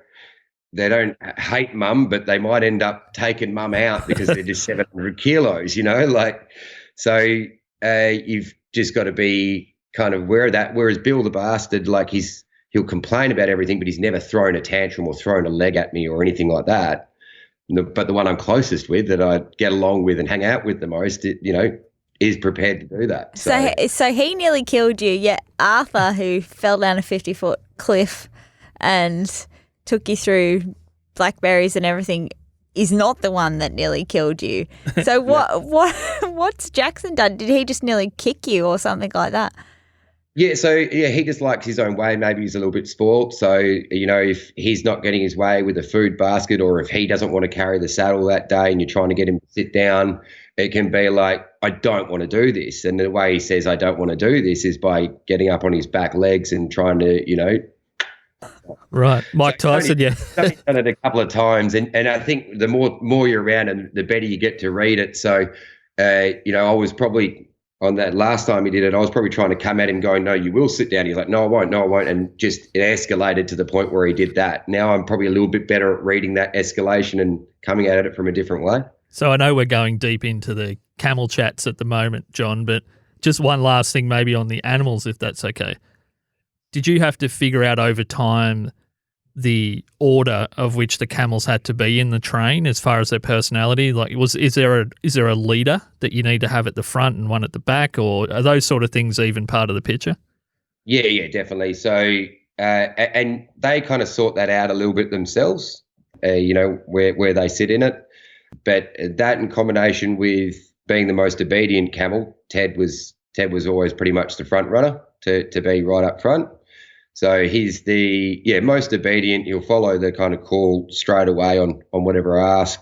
hate mum, but they might end up taking mum out because they're just 700 kilos, so you've just got to be kind of aware of that. Whereas Bill the bastard, like, he'll complain about everything, but he's never thrown a tantrum or thrown a leg at me or anything like that. But the one I'm closest with, that I get along with and hang out with the most, is prepared to do that. So he nearly killed you, yet Arthur, who fell down a 50-foot cliff and took you through blackberries and everything, is not the one that nearly killed you. So what's Jackson done? Did he just nearly kick you or something like that? Yeah, he just likes his own way. Maybe he's a little bit spoiled. So, if he's not getting his way with a food basket, or if he doesn't want to carry the saddle that day and you're trying to get him to sit down, it can be like, I don't want to do this. And the way he says, I don't want to do this, is by getting up on his back legs and trying to, Right. Mike Tyson, yeah. I've done it a couple of times. And I think the more you're around and the better you get to read it. So, I was probably, on that last time he did it, I was probably trying to come at him going, no, you will sit down. He's like, no, I won't. And just it escalated to the point where he did that. Now I'm probably a little bit better at reading that escalation and coming at it from a different way. So I know we're going deep into the camel chats at the moment, John, but just one last thing maybe on the animals, if that's okay. Did you have to figure out over time the order of which the camels had to be in the train as far as their personality? Like, is there a leader that you need to have at the front and one at the back, or are those sort of things even part of the picture? Yeah, definitely. So, and they kind of sort that out a little bit themselves, where they sit in it. But that, in combination with being the most obedient camel, Ted was always pretty much the front runner to be right up front. So he's the most obedient. He'll follow the kind of call straight away on whatever I ask.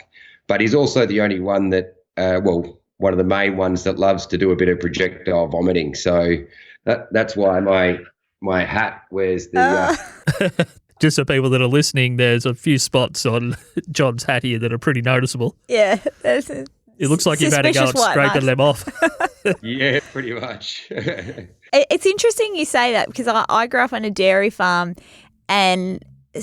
But he's also the only one that, one of the main ones that loves to do a bit of projectile vomiting. So that's why my hat wears the. Just for people that are listening, there's a few spots on John's hat here that are pretty noticeable. Yeah, it looks like you've had to go and scraping them off. Yeah, pretty much. It's interesting you say that, because I grew up on a dairy farm, and in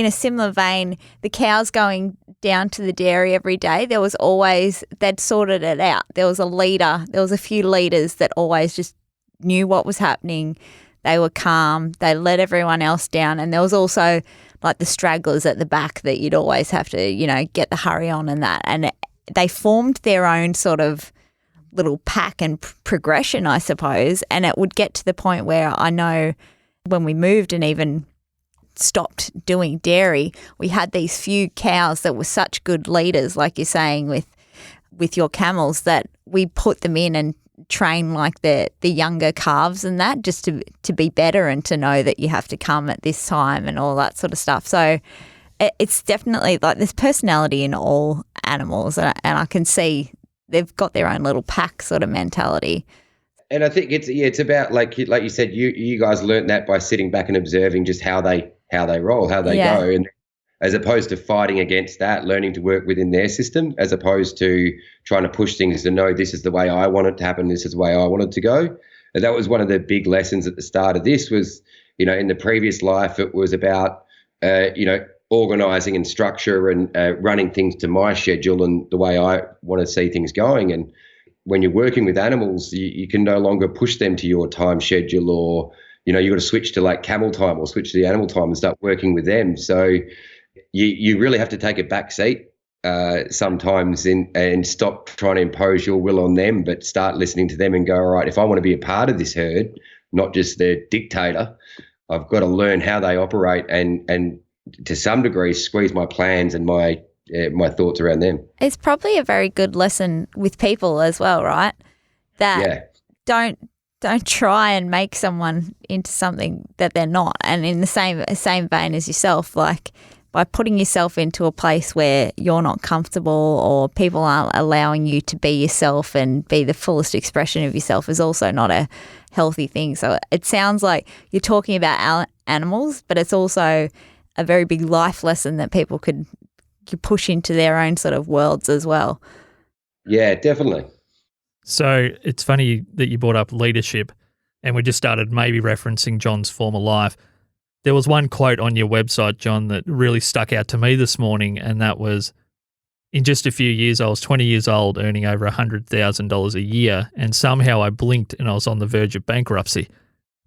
a similar vein, the cows going down to the dairy every day, they'd sorted it out. There was a leader, there was a few leaders that always just knew what was happening. They were calm, they let everyone else down, and there was also like the stragglers at the back that you'd always have to, get the hurry on and that. And they formed their own sort of little pack and progression, I suppose, and it would get to the point where I know when we moved and even stopped doing dairy, we had these few cows that were such good leaders, like you're saying with your camels, that we put them in and train like the younger calves and that, just to be better and to know that you have to come at this time and all that sort of stuff. So it's definitely like there's personality in all animals, and I can see they've got their own little pack sort of mentality. And I think it's about, like you said, you guys learnt that by sitting back and observing just how they roll, how they go, and as opposed to fighting against that, learning to work within their system, as opposed to trying to push things to know this is the way I want it to happen, this is the way I want it to go. And that was one of the big lessons at the start of this was, in the previous life, it was about, organising and structure and running things to my schedule and the way I want to see things going. And when you're working with animals, you can no longer push them to your time schedule, or, you've got to switch to like camel time or switch to the animal time and start working with them. So you really have to take a back seat sometimes and stop trying to impose your will on them, but start listening to them and go, all right, if I want to be a part of this herd, not just their dictator, I've got to learn how they operate and to some degree squeeze my plans and my thoughts around them. It's probably a very good lesson with people as well, right? That don't try and make someone into something that they're not. And in the same vein as yourself, like by putting yourself into a place where you're not comfortable or people aren't allowing you to be yourself and be the fullest expression of yourself is also not a healthy thing. So it sounds like you're talking about animals, but it's also a very big life lesson that people could push into their own sort of worlds as well. Yeah, definitely. So it's funny that you brought up leadership, and we just started maybe referencing John's former life. There was one quote on your website, John, that really stuck out to me this morning, and that was, in just a few years, I was 20 years old, earning over $100,000 a year, and somehow I blinked and I was on the verge of bankruptcy.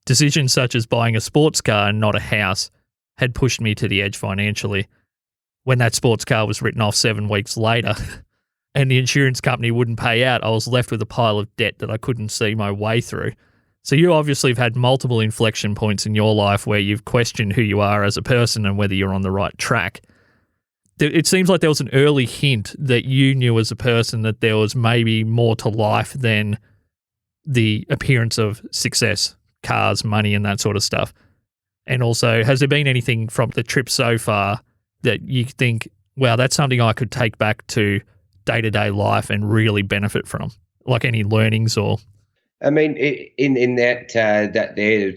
Decisions such as buying a sports car and not a house had pushed me to the edge financially. When that sports car was written off 7 weeks later and the insurance company wouldn't pay out, I was left with a pile of debt that I couldn't see my way through. So you obviously have had multiple inflection points in your life where you've questioned who you are as a person and whether you're on the right track. It seems like there was an early hint that you knew as a person that there was maybe more to life than the appearance of success, cars, money, and that sort of stuff. And also, has there been anything from the trip so far that you think, wow, that's something I could take back to day-to-day life and really benefit from? Like any learnings or... I mean, in that there,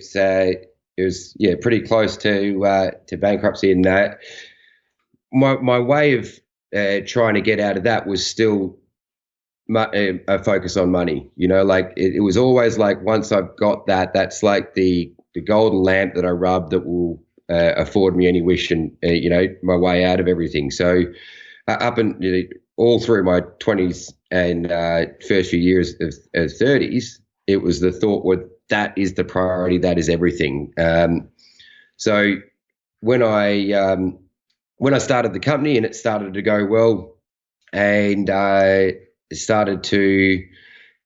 it was pretty close to bankruptcy. And my way of trying to get out of that was still a focus on money. You know, like it was always like once I've got that, that's like the golden lamp that I rub that will afford me any wish and my way out of everything. So up and all through my 20s and first few years of 30s. It was the thought that is the priority, that is everything. So when I started the company and it started to go well, and I started to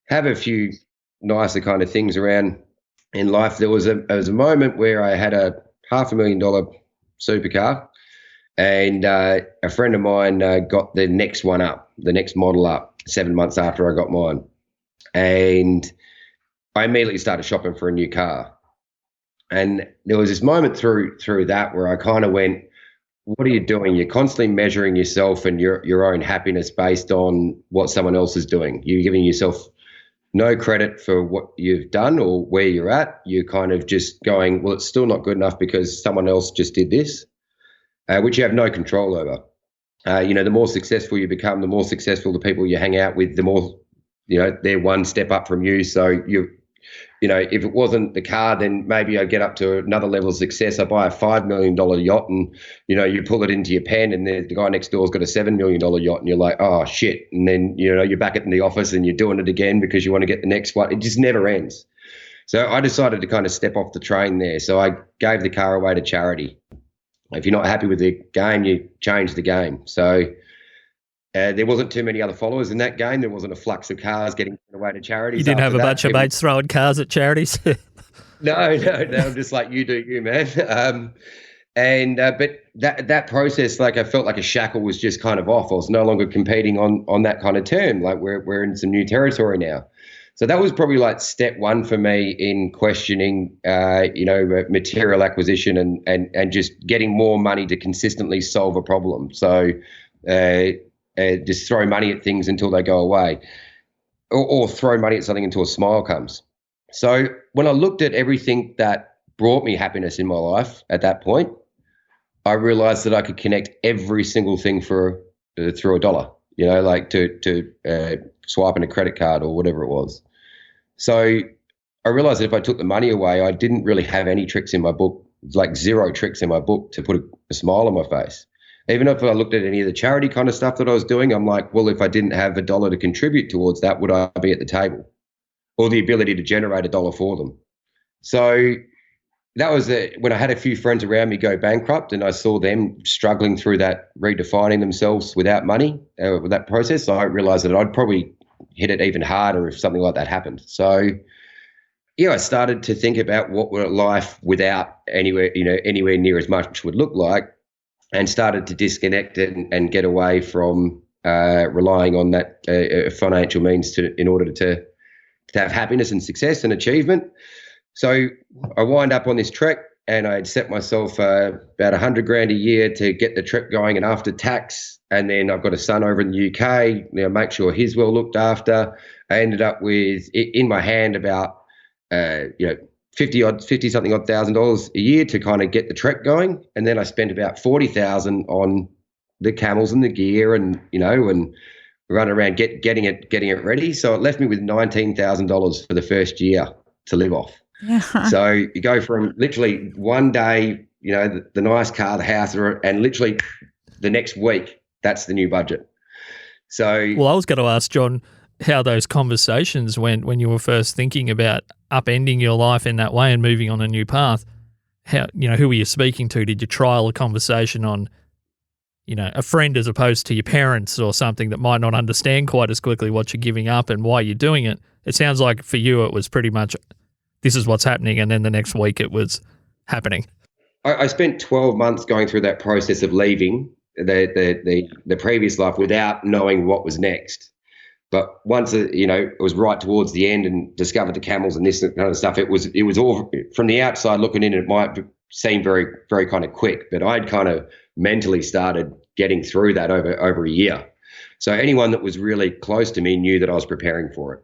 have a few nicer kind of things around in life, there was a moment where I had a $500,000 supercar, and a friend of mine got the next model up 7 months after I got mine, and I immediately started shopping for a new car. And there was this moment through that where I kind of went, what are you doing? You're constantly measuring yourself and your own happiness based on what someone else is doing. You're giving yourself no credit for what you've done or where you're at. You're kind of just going, well, it's still not good enough because someone else just did this, which you have no control over. The more successful you become, the more successful the people you hang out with, the more, they're one step up from you. So if it wasn't the car, then maybe I get up to another level of success. I buy a $5 million yacht and, you pull it into your pen and the guy next door's got a $7 million yacht and you're like, oh, shit. And then, you're back in the office and you're doing it again because you want to get the next one. It just never ends. So I decided to kind of step off the train there. So I gave the car away to charity. If you're not happy with the game, you change the game. So there wasn't too many other followers in that game. There wasn't a flux of cars getting away to charities. You didn't have a bunch of mates throwing cars at charities? No. I'm just like, you do you, man. But that process, like I felt like a shackle was just kind of off. I was no longer competing on that kind of term. Like we're in some new territory now. So that was probably like step one for me in questioning, material acquisition and just getting more money to consistently solve a problem. So just throw money at things until they go away, or throw money at something until a smile comes. So when I looked at everything that brought me happiness in my life at that point, I realized that I could connect every single thing through $1, like to swiping a credit card or whatever it was. So I realized that if I took the money away, I didn't really have any tricks in my book, like 0 tricks in my book to put a smile on my face. Even if I looked at any of the charity kind of stuff that I was doing, I'm like, well, if I didn't have $1 to contribute towards that, would I be at the table? Or the ability to generate $1 for them? So that was when I had a few friends around me go bankrupt, and I saw them struggling through that, redefining themselves without money, with that process. So I realized that I'd probably hit it even harder if something like that happened. So yeah, I started to think about what would life without anywhere near as much would look like, and started to disconnect it and get away from relying on that financial means in order to have happiness and success and achievement. So I wind up on this trek, and I had set myself about $100,000 a year to get the trek going, and after tax. And then I've got a son over in the UK. Make sure he's well looked after. I ended up with in my hand about 50 something odd $1,000 a year to kind of get the trek going, and then I spent about 40,000 on the camels and the gear, and run around getting it ready. So it left me with $19,000 for the first year to live off. Yeah. So you go from literally one day, the nice car, the house, and literally the next week, that's the new budget. So, well, I was going to ask John how those conversations went when you were first thinking about upending your life in that way and moving on a new path. How, who were you speaking to? Did you trial a conversation on, a friend as opposed to your parents or something that might not understand quite as quickly what you're giving up and why you're doing it? It sounds like for you it was pretty much, this is what's happening, and then the next week it was happening. I spent 12 months going through that process of leaving the previous life without knowing what was next. But once it was right towards the end and discovered the camels and this kind of stuff, it was all from the outside looking in. It might seem very, very kind of quick, but I'd kind of mentally started getting through that over a year. So anyone that was really close to me knew that I was preparing for it.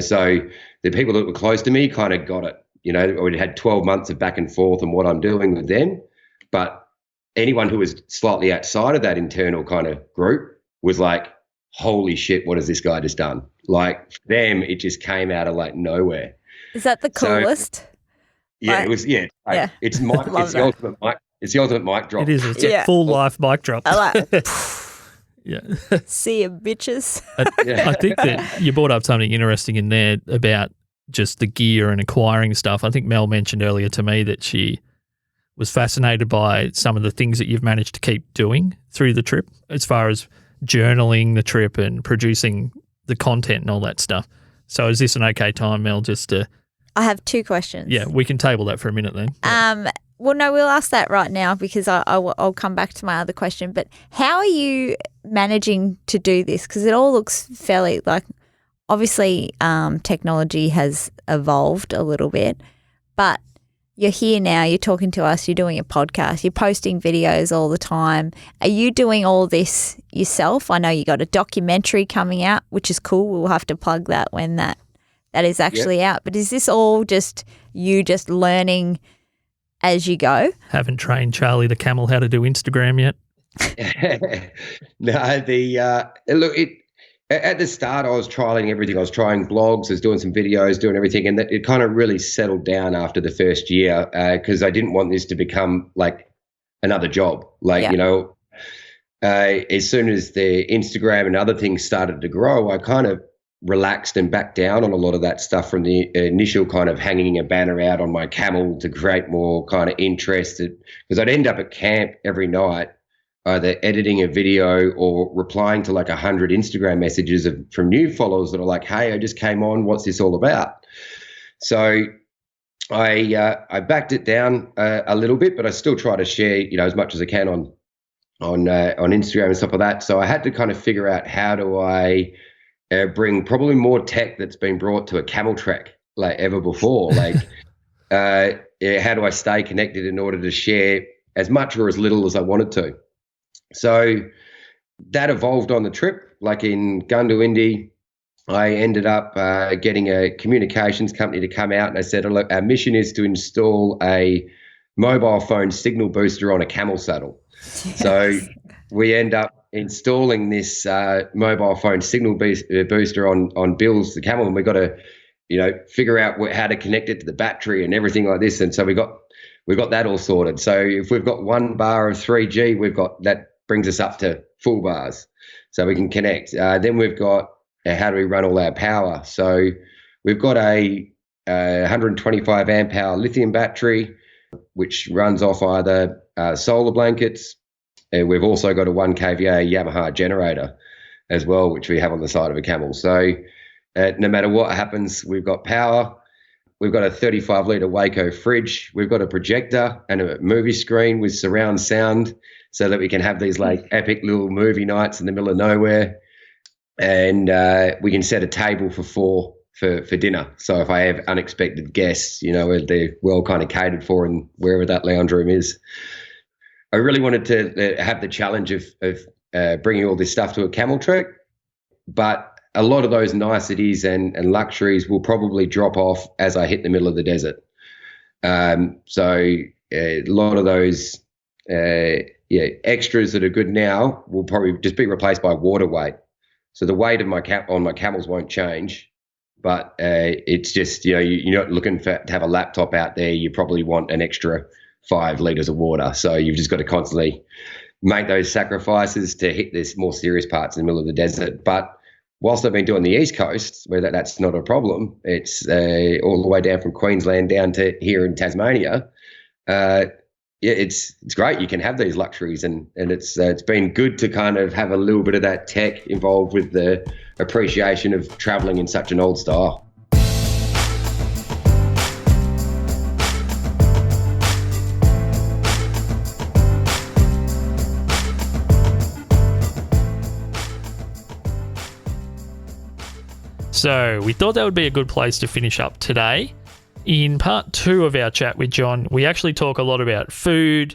So the people that were close to me kind of got it. I had 12 months of back and forth on what I'm doing with them, but anyone who was slightly outside of that internal kind of group was like, holy shit, what has this guy just done? Like, for them, it just came out of like nowhere. Is that the coolest? So, yeah, it was. Yeah, yeah. It's the ultimate mic. It's the ultimate mic drop. It is. It's a full life mic drop. I like. Yeah. See you, bitches. I think that you brought up something interesting in there about just the gear and acquiring stuff. I think Mel mentioned earlier to me that she was fascinated by some of the things that you've managed to keep doing through the trip, as far as journaling the trip and producing the content and all that stuff. So is this an okay time, Mel, just to... I have two questions. Yeah, we can table that for a minute then. Well, no, we'll ask that right now because I'll come back to my other question. But how are you managing to do this? Because it all looks fairly like, obviously technology has evolved a little bit, but you're here now, you're talking to us, you're doing a podcast, you're posting videos all the time. Are you doing all this yourself? I know you got a documentary coming out, which is cool. We'll have to plug that when that is actually out. But is this all just you just learning as you go? Haven't trained Charlie the camel how to do Instagram yet. No, at the start I was trialing everything. I was trying blogs, I was doing some videos, doing everything, and it kind of really settled down after the first year because I didn't want this to become like another job. As soon as the Instagram and other things started to grow, I kind of relaxed and backed down on a lot of that stuff from the initial kind of hanging a banner out on my camel to create more kind of interest, because I'd end up at camp every night either editing a video or replying to like 100 Instagram messages from new followers that are like, hey, I just came on, what's this all about? So I backed it down a little bit, but I still try to share, as much as I can on Instagram and stuff like that. So I had to kind of figure out, how do I bring probably more tech that's been brought to a camel trek like ever before? Like, how do I stay connected in order to share as much or as little as I wanted to? So that evolved on the trip. Like in Gundawindi, I ended up getting a communications company to come out, and I said, look, our mission is to install a mobile phone signal booster on a camel saddle. Yes. So we end up installing this mobile phone signal booster on Bill's the camel, and we got to figure out how to connect it to the battery and everything like this. And so we got that all sorted. So if we've got 1 bar of 3G, we've got that brings us up to full bars, so we can connect. Then we've got how do we run all our power? So we've got a 125 amp hour lithium battery, which runs off either solar blankets. And we've also got a 1 kVA Yamaha generator as well, which we have on the side of a camel. So no matter what happens, we've got power. We've got a 35-litre Waco fridge. We've got a projector and a movie screen with surround sound so that we can have these like epic little movie nights in the middle of nowhere. And we can set a table for 4 for dinner. So if I have unexpected guests, they're well kind of catered for in wherever that lounge room is. I really wanted to have the challenge of bringing all this stuff to a camel trek, but a lot of those niceties and luxuries will probably drop off as I hit the middle of the desert. So a lot of those extras that are good now will probably just be replaced by water weight. So the weight of on my camels won't change, but it's just, you're not looking to have a laptop out there. You probably want an extra 5 litres of water. So you've just got to constantly make those sacrifices to hit this more serious parts in the middle of the desert. But whilst I've been doing the East Coast, where that's not a problem, it's all the way down from Queensland down to here in Tasmania. It's great. You can have these luxuries, and it's been good to kind of have a little bit of that tech involved with the appreciation of traveling in such an old style. So we thought that would be a good place to finish up today. In part 2 of our chat with John, we actually talk a lot about food,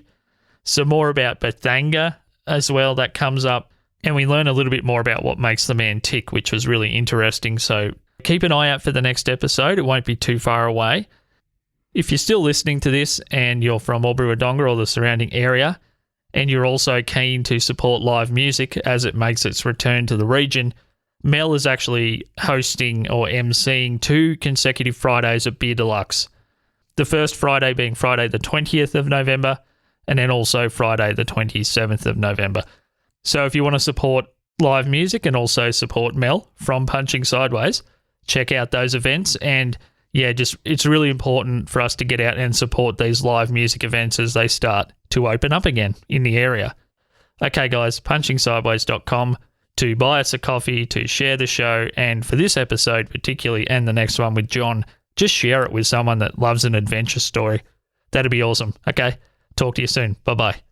some more about Bathanga as well that comes up, and we learn a little bit more about what makes the man tick, which was really interesting. So keep an eye out for the next episode. It won't be too far away. If you're still listening to this and you're from albury-wodonga or the surrounding area, and you're also keen to support live music as it makes its return to the region, Mel is actually hosting or emceeing 2 consecutive Fridays at Beer Deluxe. The first Friday being Friday the 20th of November, and then also Friday the 27th of November. So if you want to support live music and also support Mel from Punching Sideways, check out those events. And it's really important for us to get out and support these live music events as they start to open up again in the area. Okay, guys, punchingsideways.com to buy us a coffee, to share the show, and for this episode particularly and the next one with John, just share it with someone that loves an adventure story. That'd be awesome. Okay, talk to you soon. Bye-bye.